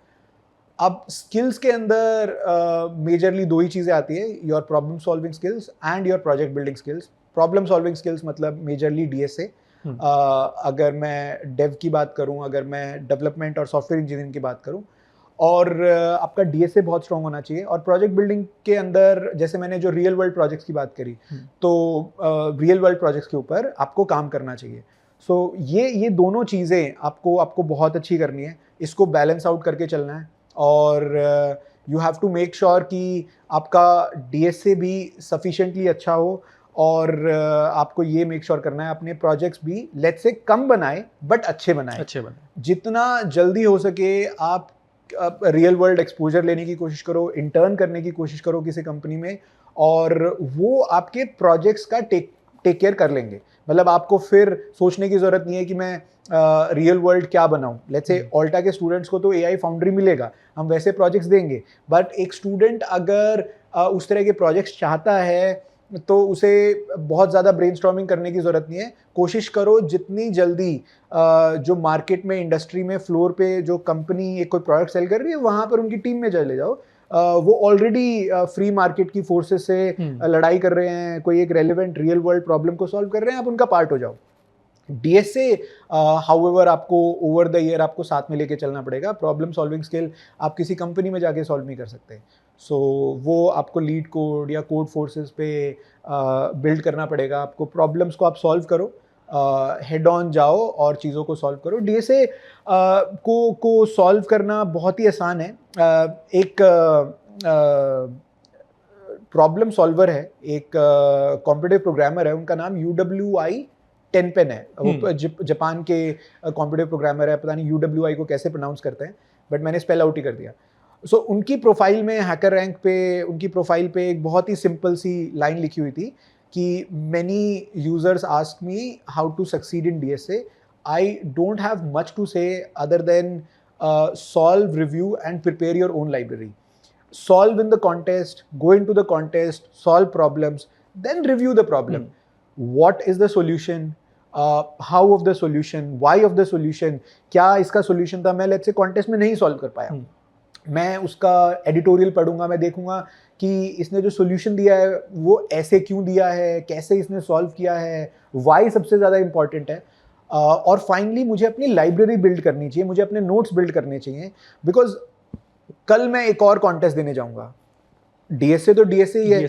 Speaker 2: अब स्किल्स के अंदर मेजरली दो ही चीज़ें आती है, your problem solving skills and your project building skills. Problem solving skills मतलब मेजरली डीएसए, अगर मैं डेव की बात करूं, अगर मैं डेवलपमेंट और सॉफ्टवेयर इंजीनियरिंग की बात करूं, और आपका डीएसए बहुत स्ट्रांग होना चाहिए। और प्रोजेक्ट बिल्डिंग के अंदर जैसे मैंने जो रियल वर्ल्ड प्रोजेक्ट्स की बात करी, तो रियल वर्ल्ड प्रोजेक्ट्स के ऊपर आपको काम करना चाहिए। सो ये दोनों चीज़ें आपको बहुत अच्छी करनी है, इसको बैलेंस आउट करके चलना है। और you have to make sure कि आपका डीएसए भी सफिशिएंटली अच्छा हो और आपको ये मेक श्योर करना है अपने प्रोजेक्ट्स भी लेट्स से कम बनाए बट अच्छे बनाए। जितना जल्दी हो सके आप रियल वर्ल्ड एक्सपोजर लेने की कोशिश करो, इंटर्न करने की कोशिश करो किसी कंपनी में, और वो आपके प्रोजेक्ट्स का टेक केयर कर लेंगे। मतलब आपको फिर सोचने की जरूरत नहीं है कि मैं रियल वर्ल्ड क्या बनाऊं। लेट्स से ऑल्टा के स्टूडेंट्स को तो एआई फाउंड्री मिलेगा, हम वैसे प्रोजेक्ट्स देंगे, बट एक स्टूडेंट अगर उस तरह के प्रोजेक्ट्स चाहता है तो उसे बहुत ज़्यादा ब्रेनस्टॉर्मिंग करने की ज़रूरत नहीं है। कोशिश करो जितनी जल्दी जो मार्केट में, इंडस्ट्री में, फ्लोर पे जो कंपनी एक कोई प्रोडक्ट सेल कर रही है वहाँ पर उनकी टीम में चले जाओ। वो ऑलरेडी फ्री मार्केट की फोर्सेस से लड़ाई कर रहे हैं, कोई एक रेलिवेंट रियल वर्ल्ड प्रॉब्लम को सॉल्व कर रहे हैं, आप उनका पार्ट हो जाओ। डीएसए हाउएवर आपको ओवर द ईयर आपको साथ में लेके चलना पड़ेगा। प्रॉब्लम सॉल्विंग स्किल आप किसी कंपनी में जाके सॉल्व नहीं कर सकते। सो वो आपको लीड कोड या कोड फोर्सेस पे बिल्ड करना पड़ेगा। आपको प्रॉब्लम्स को आप सॉल्व करो, हेड ऑन जाओ और चीज़ों को सॉल्व करो। डीएसए को सॉल्व करना बहुत ही आसान है। एक प्रॉब्लम सॉल्वर है, एक कॉम्पिटिटिव प्रोग्रामर है, उनका नाम UWI टेनपेन है। वो जापान के कॉम्पिटिटिव प्रोग्रामर है, पता नहीं UWI को कैसे प्रोनाउंस करते हैं, बट मैंने स्पेल आउट ही कर दिया। सो उनकी प्रोफाइल में, हैकर रैंक पे, उनकी प्रोफाइल पे एक बहुत ही सिंपल सी लाइन लिखी हुई थी कि many users ask me how to succeed in DSA, I don't have much to say other than solve, review and prepare your own library. Solve in the contest, go into the contest, solve problems, then review the problem. What is the solution? How of the solution? Why of the solution? क्या इसका solution था, मैं let's say contest में नहीं solve कर पाया, मैं उसका editorial पढ़ूंगा, मैं देखूंगा कि इसने जो solution दिया है वो ऐसे क्यों दिया है, कैसे इसने solve किया है, why सबसे ज़्यादा important है। और फाइनली मुझे अपनी लाइब्रेरी बिल्ड करनी चाहिए, मुझे अपने नोट्स बिल्ड करने चाहिए, बिकॉज कल मैं एक और कॉन्टेस्ट देने जाऊंगा। डीएसए तो डीएसए ही है।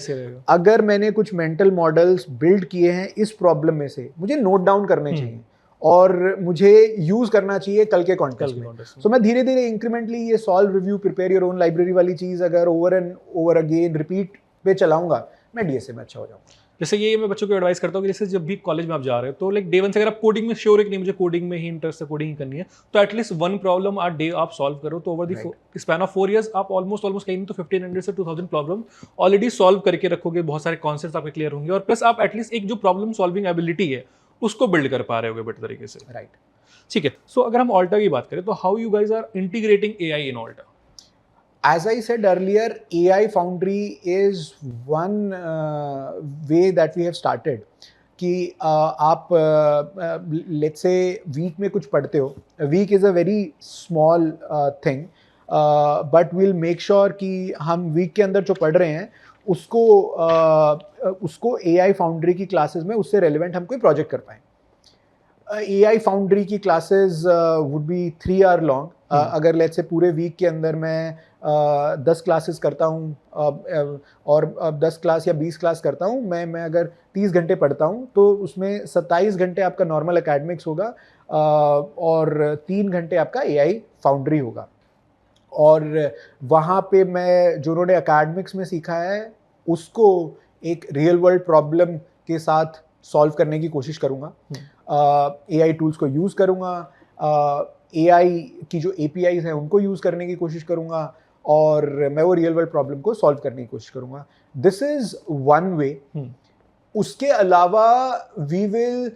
Speaker 2: अगर मैंने कुछ मेंटल मॉडल्स बिल्ड किए हैं इस प्रॉब्लम में से, मुझे नोट डाउन करने चाहिए और मुझे यूज करना चाहिए कल के कॉन्टेस्ट में। सो मैं धीरे धीरे इंक्रीमेंटली ये solve, review, prepare your own library वाली चीज अगर over and over again repeat पे चलाऊंगा, मैं डीएसए में अच्छा हो जाऊंगा।
Speaker 1: जैसे ये मैं बच्चों को एडवाइस करता हूँ कि जैसे जब भी कॉलेज में आप जा रहे हो तो लाइक डे वन से अगर आप कोडिंग में श्योर है कि नहीं मुझे कोडिंग में ही इंटरेस्ट है, कोडिंग ही करनी है, तो एटलीस्ट वन प्रॉब्लम आ डे आप सॉल्व करो। तो over the span of 4 years आप ऑलमोस्ट कहीं नहीं तो 1500 से 2000 प्रॉब्लम ऑलरेडी सॉल्व करके रखोगे। बहुत सारे कॉन्सेप्ट आपके क्लियर होंगे और प्लस आप एटलीस्ट एक जो प्रॉब्लम सॉल्विंग एबिलिटी है उसको बिल्ड कर पा रहे होगे बेटर तरीके से।
Speaker 2: राइट,
Speaker 1: ठीक है। सो अगर हम ऑल्टा की बात करें तो how you guys are integrating AI in Alta?
Speaker 2: As I said earlier, AI Foundry is one way that we have started कि आप let's say वीक में कुछ पढ़ते हो, week is a very small thing, but will make sure कि हम week के अंदर जो पढ़ रहे हैं उसको AI Foundry की क्लासेस में उससे रेलिवेंट हम कोई प्रोजेक्ट कर पाएँ। AI Foundry की classes would be 3 hour long. अगर लेट्स से पूरे वीक के अंदर मैं 10 क्लासेस करता हूँ और 10 क्लास या 20 क्लास करता हूँ, मैं अगर 30 घंटे पढ़ता हूँ तो उसमें 27 घंटे आपका नॉर्मल एकेडमिक्स होगा और 3 घंटे आपका AI फाउंड्री होगा। और वहाँ पे मैं जो उन्होंने एकेडमिक्स में सीखा है उसको एक रियल वर्ल्ड प्रॉब्लम के साथ सॉल्व करने की कोशिश करूँगा। AI टूल्स को यूज़ करूँगा, AI की जो APIs हैं उनको यूज़ करने की कोशिश करूँगा और मैं वो रियल वर्ल्ड प्रॉब्लम को सॉल्व करने की कोशिश करूँगा। This is one way. उसके अलावा वी विल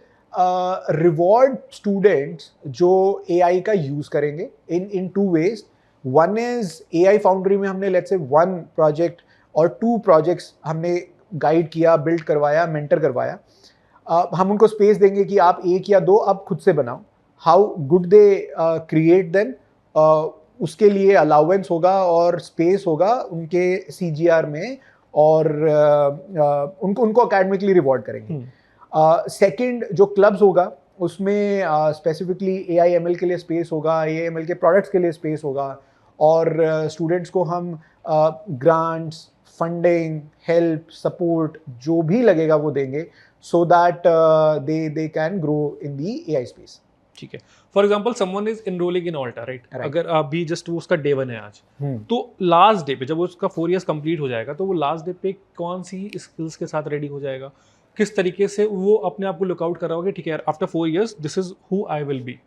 Speaker 2: रिवॉर्ड स्टूडेंट्स जो AI का यूज़ करेंगे इन 2 ways। One is AI foundry में हमने लेट्स से 1 प्रोजेक्ट और 2 प्रोजेक्ट्स हमने गाइड किया, बिल्ड करवाया, मेंटर करवाया। हम उनको स्पेस देंगे कि आप 1 या 2 आप खुद से बनाओ। How good they create then, उसके लिए अलाउंस होगा और स्पेस होगा उनके CGR में और उनको अकेडमिकली रिवॉर्ड करेंगे। सेकंड जो क्लब्स होगा उसमें स्पेसिफिकली AI ML के लिए स्पेस होगा, AI ML के प्रोडक्ट्स के लिए स्पेस होगा और स्टूडेंट्स को हम ग्रांट्स, फंडिंग, हेल्प, सपोर्ट जो भी लगेगा वो देंगे so that they can grow in the AI space.
Speaker 1: ठीक है। For example someone is enrolling in ऑल्टा, right? अगर अभी जस्ट वो उसका डे 1 है आज, तो लास्ट डे पे जब वो उसका 4 years कंप्लीट हो जाएगा तो वो लास्ट डे पे कौन सी स्किल्स के साथ रेडी हो जाएगा? किस तरीके से वो अपने आप को लुकआउट कर रहा होगा कि ठीक है यार, after 4 years this is who I will be?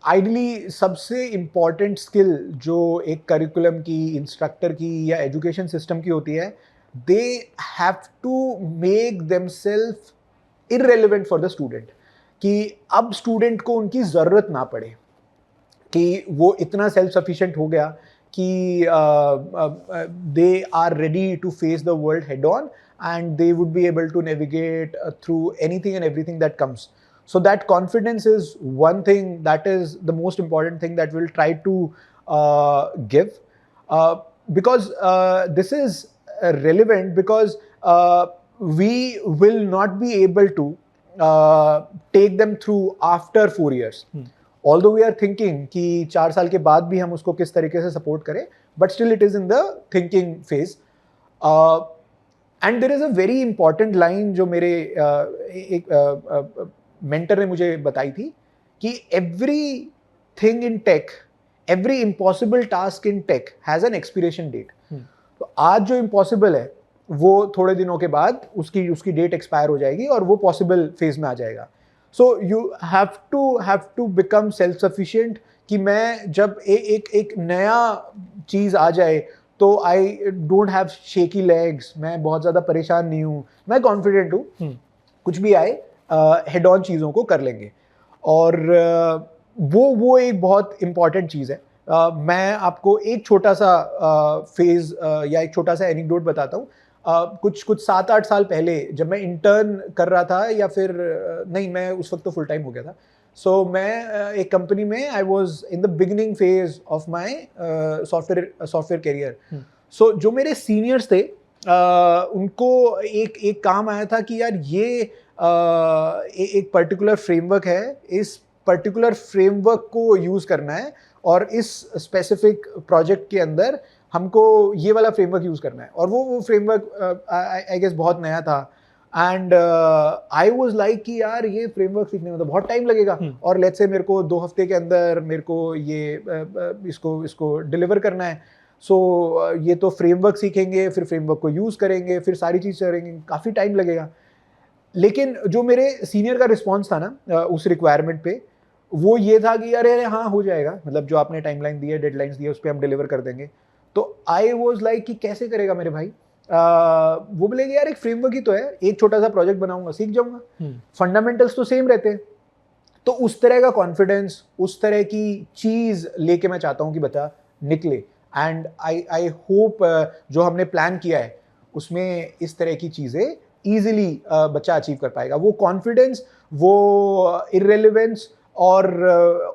Speaker 2: Ideally सबसे इम्पॉर्टेंट स्किल जो एक करिकुलम की, इंस्ट्रक्टर की या एजुकेशन सिस्टम की होती है, they have to make themselves irrelevant for the student, कि अब स्टूडेंट को उनकी ज़रूरत ना पड़े, कि वो इतना सेल्फ सफिशिएंट हो गया कि they are ready to face the world head on and they would be able to navigate through anything and everything that comes. So that confidence is one thing, that is the most important thing that we'll try to give, because this is relevant, because we will not be able to take them through after 4 years. Although we are thinking कि 4 साल के बाद भी हम उसको किस तरीके से support करें, but still it is in the thinking phase. And there is a very important line जो मेरे एक मेंटर ने मुझे बताई थी, कि everything in tech, every impossible task in tech has an expiration date. तो आज जो इम्पॉसिबल है वो थोड़े दिनों के बाद उसकी डेट एक्सपायर हो जाएगी और वो पॉसिबल फेज में आ जाएगा. So you have to become self sufficient, कि मैं जब एक नया चीज़ आ जाए तो I don't have shaky legs, मैं बहुत ज़्यादा परेशान नहीं हूँ, मैं कॉन्फिडेंट हूँ, कुछ भी आए हेड ऑन चीज़ों को कर लेंगे. और वो एक बहुत इम्पॉर्टेंट चीज़ है. मैं आपको एक छोटा सा फेज़ या एक छोटा सा एनेक्डोट बताता हूँ. कुछ 7-8 साल पहले जब मैं इंटर्न कर रहा था, या फिर नहीं, मैं उस वक्त तो फुल टाइम हो गया था. सो मैं एक कंपनी में, I was in the beginning phase of my software career. So जो मेरे सीनियर्स थे, उनको एक काम आया था कि यार ये एक पर्टिकुलर फ्रेमवर्क है, इस पर्टिकुलर फ्रेमवर्क को यूज़ करना है और इस स्पेसिफिक प्रोजेक्ट के अंदर हमको ये वाला फ्रेमवर्क यूज़ करना है. और वो फ्रेमवर्क आई गेस बहुत नया था. एंड आई वाज लाइक कि यार ये फ्रेमवर्क सीखने में तो बहुत टाइम लगेगा, और लेट्स से मेरे को 2 हफ्ते के अंदर मेरे को ये इसको डिलीवर करना है. सो ये तो फ्रेमवर्क सीखेंगे, फिर फ्रेमवर्क को यूज़ करेंगे, फिर सारी चीज़ करेंगे, काफ़ी टाइम लगेगा. लेकिन जो मेरे सीनियर का रिस्पॉन्स था ना उस रिक्वायरमेंट पे, वो ये था कि अरे हाँ हो जाएगा, मतलब जो आपने टाइमलाइन दी है, डेडलाइंस दी है, उस पर हम डिलीवर कर देंगे. तो आई वाज लाइक कि कैसे करेगा मेरे भाई. वो बोलेगे यार एक फ्रेमवर्क ही तो है, एक छोटा सा प्रोजेक्ट बनाऊंगा, सीख जाऊंगा, फंडामेंटल्स तो सेम रहते हैं. तो उस तरह का कॉन्फिडेंस, उस तरह की चीज़ लेके मैं चाहता हूँ कि बच्चा निकले. एंड आई होप जो हमने प्लान किया है उसमें इस तरह की चीज़ें ईजिली बच्चा अचीव कर पाएगा. वो कॉन्फिडेंस, वो इररेलेवेंस और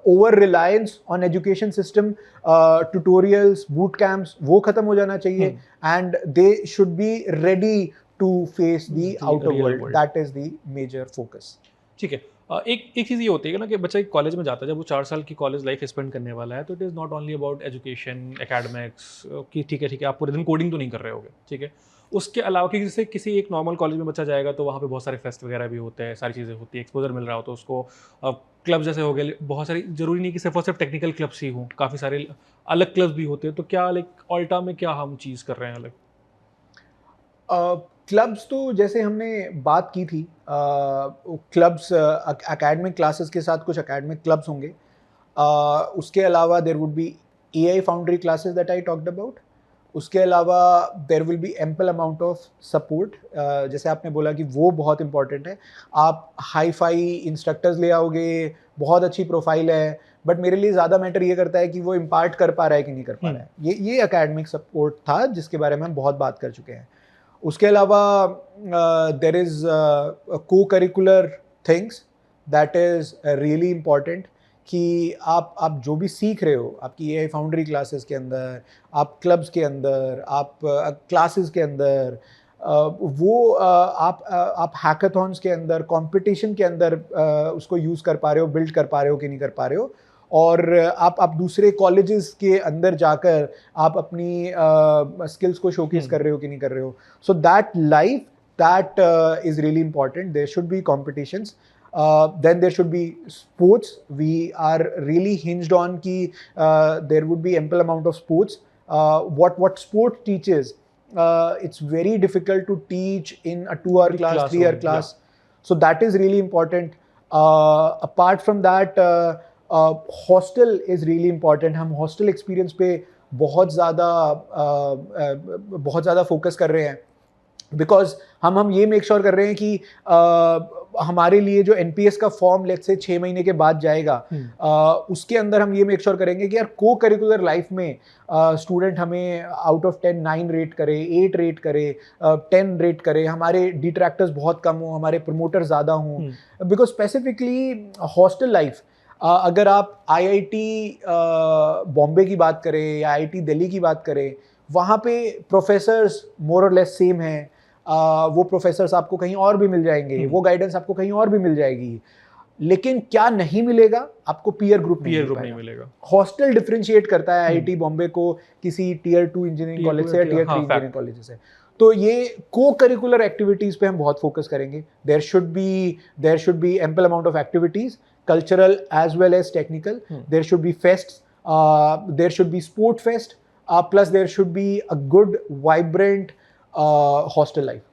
Speaker 2: over reliance on education system, tutorials, boot camps, वो खत्म हो जाना चाहिए. And they should be ready to face the outer world. That is the major focus.
Speaker 1: ठीक है. एक चीज़ ये होती है ना कि बच्चा एक कॉलेज में जाता है, जब वो 4 साल की कॉलेज लाइफ स्पेंड करने वाला है, तो it is not only about education, academics, कि ठीक है आप पूरे दिन कोडिंग तो नहीं कर रहे होगे, ठीक है. उसके अलावा कि जैसे किसी एक नॉर्मल कॉलेज में बच्चा जाएगा तो वहाँ पे बहुत सारे फेस्ट वगैरह भी होते हैं, सारी चीज़ें होती है, एक्सपोजर मिल रहा हो तो उसको. क्लब जैसे हो गए बहुत सारी, जरूरी नहीं कि सिर्फ और सिर्फ टेक्निकल क्लब्स ही हों, काफ़ी सारे अलग क्लब्स भी होते हैं. तो क्या लाइक ऑल्टा में क्या हम चीज़ कर रहे हैं अलग?
Speaker 2: क्लब्स तो जैसे हमने बात की थी, क्लब्स एकेडमिक क्लासेस के साथ कुछ एकेडमिक क्लब्स होंगे. उसके अलावा there would be AI foundry classes that I talked about. उसके अलावा there will be ample amount of support. जैसे आपने बोला कि वो बहुत इंपॉर्टेंट है. आप हाई फाई इंस्ट्रक्टर्स ले आओगे, बहुत अच्छी प्रोफाइल है, बट मेरे लिए ज़्यादा मैटर ये करता है कि वो इम्पार्ट कर पा रहा है कि नहीं कर पा रहा है. ये एकेडमिक सपोर्ट था जिसके बारे में हम बहुत बात कर चुके हैं. उसके अलावा देयर इज़ को curricular things that is really important, कि आप जो भी सीख रहे हो आपकी AI फाउंड्री क्लासेस के अंदर, आप क्लब्स के अंदर, आप क्लासेस के अंदर, वो आप हैकाथॉन्स के अंदर, कंपटीशन के अंदर उसको यूज़ कर पा रहे हो, बिल्ड कर पा रहे हो कि नहीं कर पा रहे हो. और आप दूसरे कॉलेजेस के अंदर जाकर आप अपनी स्किल्स को शोकेस कर रहे हो कि नहीं कर रहे हो. So that life, that is really important. There should be competitions. Then there should be sports. We are really hinged on कि there would be ample amount of sports. What sport teaches it's very difficult to teach in a 2-hour
Speaker 1: Big
Speaker 2: class,
Speaker 1: classroom,
Speaker 2: 3-hour class. So that is really important. Apart from that, hostel is really important. हम hostel experience पे बहुत ज़्यादा focus कर रहे हैं, because हम ये make sure कर रहे हैं कि हमारे लिए जो NPS का फॉर्म लेट से 6 महीने के बाद जाएगा, उसके अंदर हम ये मेक श्योर करेंगे कि यार को करिकुलर लाइफ में स्टूडेंट हमें आउट ऑफ 10 9 रेट करे, 8 रेट करे, 10 रेट करे, हमारे डिट्रैक्टर्स बहुत कम हो, हमारे प्रमोटर ज़्यादा हों, बिकॉज स्पेसिफिकली हॉस्टल लाइफ, अगर आप IIT बॉम्बे की बात करें या IIT दिल्ली की बात करें, वहाँ पे प्रोफेसर्स मोर और लेस सेम हैं, वो प्रोफेसर्स आपको कहीं और भी मिल जाएंगे, वो गाइडेंस आपको कहीं और भी मिल जाएगी, लेकिन क्या नहीं मिलेगा आपको, पीयर ग्रुप नहीं मिलेगा। हॉस्टल डिफरेंशिएट करता है IIT बॉम्बे को किसी Tier 2 इंजीनियरिंग कॉलेज से या Tier 3 इंजीनियरिंग कॉलेज से। तो ये को करिकुलर एक्टिविटीज पे हम बहुत फोकस करेंगे। There should be ample amount of activities, cultural as well as technical. There should be fests, there should be sport fest, plus there should be a good, vibrant hostel life.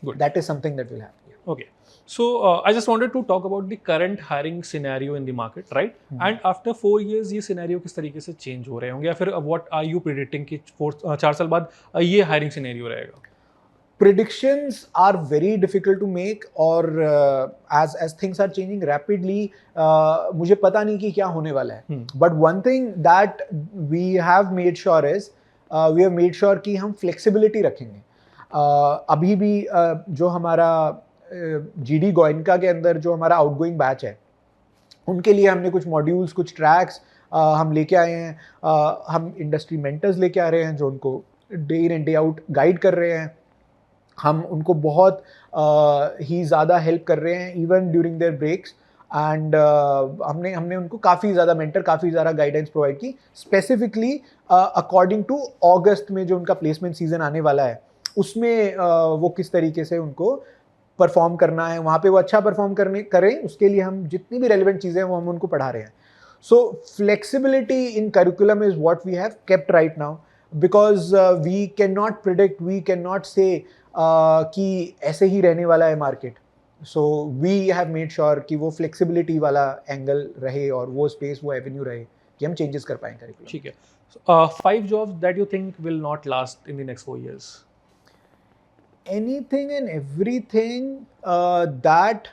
Speaker 1: Good.
Speaker 2: That is something that will happen.
Speaker 1: Okay. So I just wanted to talk about the current hiring scenario in the market, right? And after 4 years ये scenario किस तरीके से change हो रहे होंगे, या फिर what are you predicting कि 4 साल बाद ये hiring scenario रहेगा?
Speaker 2: Predictions are very difficult to make, और as things are changing rapidly, मुझे पता नहीं कि क्या होने वाला है। But one thing that we have made sure is we have made sure कि हम flexibility रखेंगे। अभी भी जो हमारा GD गोयनका के अंदर जो हमारा आउटगोइंग बैच है, उनके लिए हमने कुछ मॉड्यूल्स, कुछ ट्रैक्स हम लेके आए हैं। हम इंडस्ट्री मेंटर्स लेके आ रहे हैं जो उनको day in and day out guide कर रहे हैं। हम उनको बहुत ही ज़्यादा हेल्प कर रहे हैं even during their breaks, and हमने उनको काफ़ी ज़्यादा मेंटर, काफ़ी ज़्यादा गाइडेंस प्रोवाइड की, स्पेसिफिकली अकॉर्डिंग टू अगस्त में जो उनका प्लेसमेंट सीजन आने वाला है, उसमें वो किस तरीके से उनको परफॉर्म करना है, वहाँ पे वो अच्छा परफॉर्म करें, उसके लिए हम जितनी भी रेलिवेंट चीज़ें हैं वो हम उनको पढ़ा रहे हैं। So flexibility in curriculum is what we have kept right now, because we can not predict, we can not say कि ऐसे ही रहने वाला है market. So we have made sure कि वो फ्लेक्सिबिलिटी वाला एंगल रहे और वो स्पेस, वो एवेन्यू रहे कि हम चेंजेस कर पाएँ करिकुलम।
Speaker 1: ठीक है। 5 jobs that you think will not last in the next 4 years?
Speaker 2: Anything and everything that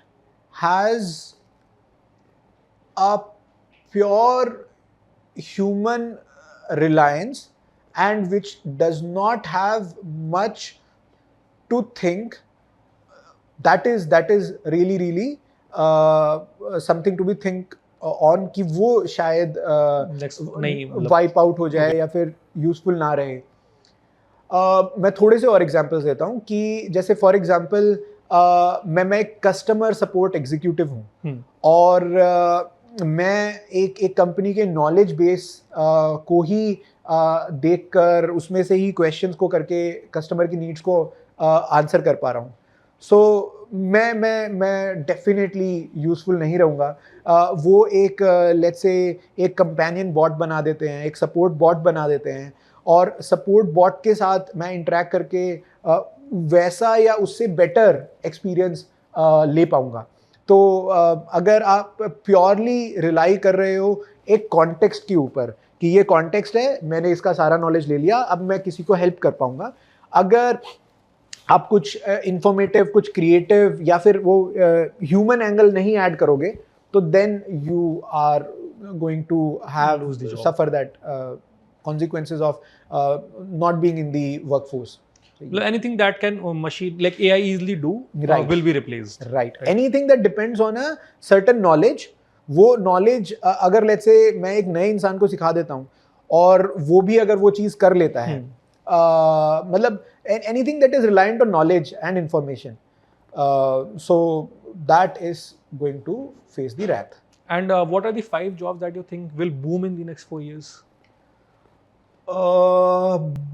Speaker 2: has a pure human reliance and which does not have much to think, that is really something to be think on कि वो शायद wipe out हो जाए या फिर useful ना रहे। मैं थोड़े से और एग्जांपल्स देता हूँ कि जैसे फॉर एग्जांपल मैं एक कस्टमर सपोर्ट एग्जीक्यूटिव हूँ, और मैं एक कंपनी के नॉलेज बेस को ही देखकर उसमें से ही क्वेश्चंस को करके कस्टमर की नीड्स को आंसर कर पा रहा हूँ। सो मैं डेफिनेटली यूज़फुल नहीं रहूँगा। वो एक लेट्स से एक कंपेनियन बॉट बना देते हैं, एक सपोर्ट बॉट बना देते हैं, और सपोर्ट बॉट के साथ मैं इंटरेक्ट करके वैसा या उससे बेटर एक्सपीरियंस ले पाऊँगा। तो अगर आप प्योरली रिलाई कर रहे हो एक कॉन्टेक्स्ट के ऊपर कि ये कॉन्टेक्स्ट है, मैंने इसका सारा नॉलेज ले लिया, अब मैं किसी को हेल्प कर पाऊँगा, अगर आप कुछ इंफॉर्मेटिव, कुछ क्रिएटिव या फिर वो ह्यूमन एंगल नहीं ऐड करोगे, तो then you are going to have suffer that consequences of not being in the workforce.
Speaker 1: Anything that can machine like AI easily do will be replaced.
Speaker 2: Right. Anything that depends on a certain knowledge, वो knowledge अगर let's say मैं एक नए इंसान को सिखा देता हूँ और वो भी अगर वो चीज़ कर लेता है, मतलब anything that is reliant on knowledge and information, so that is going to face the wrath.
Speaker 1: And what are the 5 jobs that you think will boom in the next 4 years?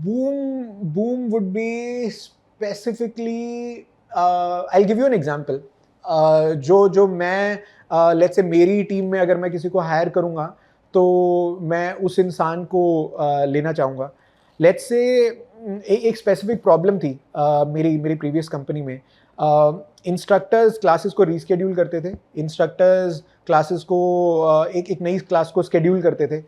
Speaker 2: Boom would be specifically, I'll give you an example. जो मैं let's say मेरी team में अगर मैं किसी को higher करूँगा तो मैं उस इंसान को लेना चाहूँगा। Let's say एक स्पेसिफिक प्रॉब्लम थी मेरी प्रीवियस कंपनी में। इंस्ट्रक्टर्स क्लासेस को रीस्केड्यूल करते थे, इंस्ट्रक्टर्स क्लासेस को एक नई क्लास को स्केड्यूल करते थे,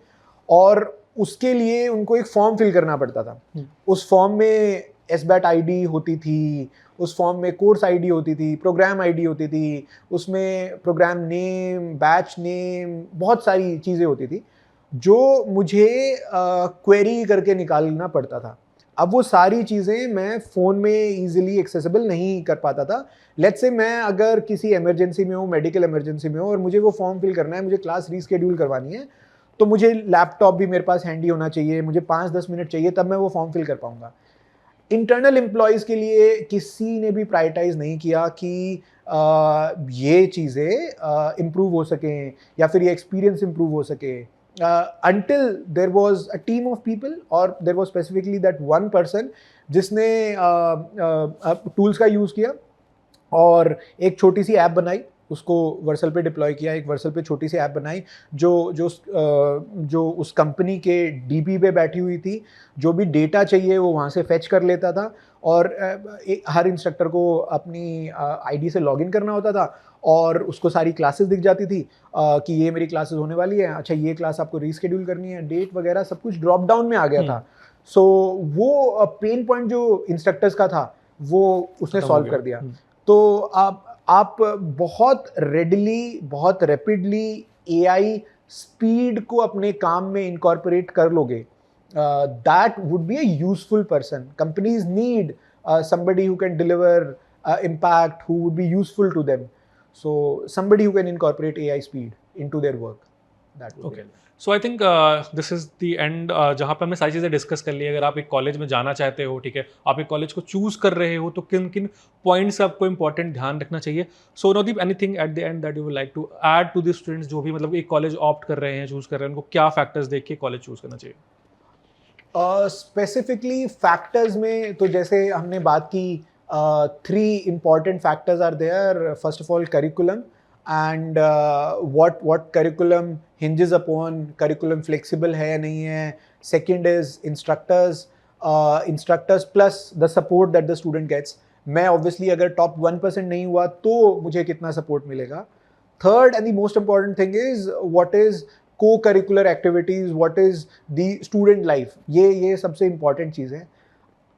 Speaker 2: और उसके लिए उनको एक फॉर्म फिल करना पड़ता था। उस फॉर्म में SBAT ID होती थी, उस फॉर्म में कोर्स ID होती थी, प्रोग्राम ID होती थी, उसमें प्रोग्राम नेम, बैच नेम, बहुत सारी चीज़ें होती थी जो मुझे क्वेरी करके निकालना पड़ता था। अब वो सारी चीज़ें मैं फ़ोन में ईजिली एक्सेसिबल नहीं कर पाता था। लेट्स से मैं अगर किसी इमरजेंसी में हूँ, मेडिकल इमरजेंसी में हूँ, और मुझे वो फॉर्म फिल करना है, मुझे क्लास रीस्केड्यूल करवानी है, तो मुझे लैपटॉप भी मेरे पास हैंडी होना चाहिए, मुझे 5-10 मिनट चाहिए, तब मैं वो फॉर्म फिल कर पाऊँगा। इंटरनल एम्प्लॉयज़ के लिए किसी ने भी प्रायोरिटाइज नहीं किया कि ये चीज़ें इम्प्रूव हो सकें या फिर ये एक्सपीरियंस इम्प्रूव हो सके, until there was a team of people, or there was specifically that one person जिसने टूल्स का यूज़ किया और एक छोटी सी ऐप बनाई, उसको वर्सल पे डिप्लॉय किया। एक वर्सल पे छोटी सी ऐप बनाई जो उस कंपनी के DB पे बैठी हुई थी। जो भी डेटा चाहिए वो वहाँ से फेच कर लेता था, और हर इंस्ट्रक्टर को अपनी ID से लॉगिन करना होता था, और उसको सारी क्लासेस दिख जाती थी कि ये मेरी क्लासेस होने वाली है, अच्छा ये क्लास आपको रीस्केड्यूल करनी है, डेट वगैरह सब कुछ ड्रॉप डाउन में आ गया था। सो वो पेन पॉइंट जो इंस्ट्रक्टर्स का था वो उसने सॉल्व कर दिया। तो आप बहुत रेडिली, बहुत रैपिडली AI स्पीड को अपने काम में इनकॉर्पोरेट कर लोगे, that would be a useful person. Companies need somebody who can deliver impact, who would be useful to them. So somebody who can incorporate AI speed into their work. That would
Speaker 1: Okay.
Speaker 2: be.
Speaker 1: So I think this is the end, जहाँ पे हमने सारी चीज़ें discuss कर ली। अगर आप एक college में जाना चाहते हो, ठीक है, आप एक कॉलेज को चूज कर रहे हो, तो किन किन पॉइंट्स आपको इंपॉर्टेंट ध्यान रखना चाहिए। So Navdeep, anything at the end that you would like to add to the students जो भी मतलब एक कॉलेज ऑप्ट कर रहे हैं, चूज कर रहे हैं, उनको क्या फैक्टर्स देख के कॉलेज चूज करना चाहिए?
Speaker 2: स्पेसिफिकली फैक्टर्स में तो जैसे हमने बात की, 3 important factors are there. First of all, curriculum, and what curriculum hinges upon, curriculum flexible है या नहीं है. Second is instructors plus the support that the student gets. मैं obviously अगर top 1% नहीं हुआ तो मुझे कितना support मिलेगा. Third and the most important thing is what is co-curricular activities, what is the student life. ये सबसे important चीज़ है.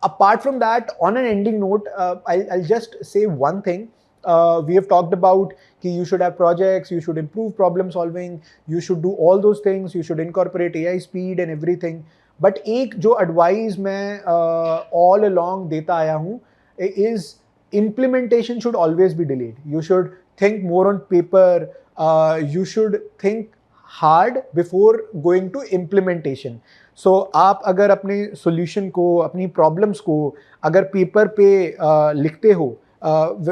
Speaker 2: Apart from that, on an ending note, I'll just say one thing. We have talked about कि you should have projects, you should improve problem solving, you should do all those things, you should incorporate AI speed and everything. But एक जो advice मैं all along देता आया हूँ is implementation should always be delayed. You should think more on paper. You should think hard before going to implementation. So आप अगर अपने solution को, अपनी problems को अगर पेपर पे लिखते हो,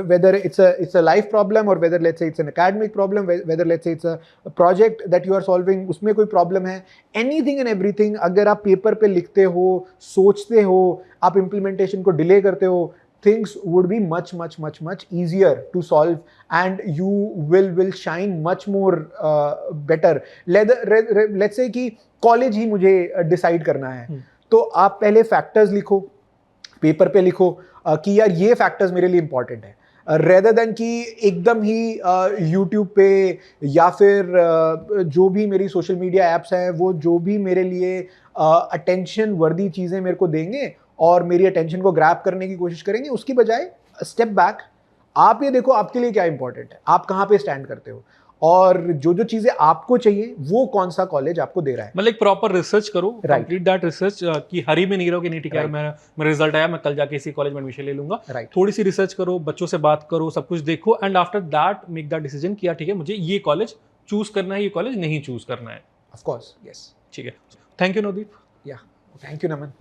Speaker 2: whether it's a life problem or whether let's say it's an academic problem, whether let's say it's a project that you are solving, उसमें कोई problem है, anything and everything अगर आप पेपर पे लिखते हो, सोचते हो, आप implementation को delay करते हो, things would be much easier to solve, and you will shine much more better. Let's say कि कॉलेज ही मुझे डिसाइड करना है, तो आप पहले फैक्टर्स लिखो, पेपर पे लिखो कि यार ये फैक्टर्स मेरे लिए इंपॉर्टेंट है, रेदर देन कि एकदम ही यूट्यूब पे या फिर जो भी मेरी सोशल मीडिया ऐप्स हैं वो जो भी मेरे लिए अटेंशन वर्दी चीज़ें मेरे को देंगे और मेरी अटेंशन को ग्रैब करने की कोशिश करेंगे, उसकी बजाय स्टेप बैक, आप ये देखो आपके लिए क्या इंपॉर्टेंट है, आप कहाँ पे स्टैंड करते हो, और जो जो चीजें आपको चाहिए वो कौन सा कॉलेज आपको दे रहा है.
Speaker 1: मतलब एक प्रॉपर रिसर्च करो, कंप्लीट दैट रिसर्च, कि हरी में नहीं रहो कि नहीं ठीक है मेरा रिजल्ट आया मैं कल जाके इसी कॉलेज में एडमिशन ले लूंगा. थोड़ी सी रिसर्च करो, बच्चों से बात करो, सब कुछ देखो, and after that make that decision किया ठीक है मुझे ये कॉलेज चूज करना है, ये कॉलेज नहीं चूज करना है.
Speaker 2: Of course, yes.
Speaker 1: ठीक है, थैंक यू नवदीप.
Speaker 2: या थैंक यू नमन.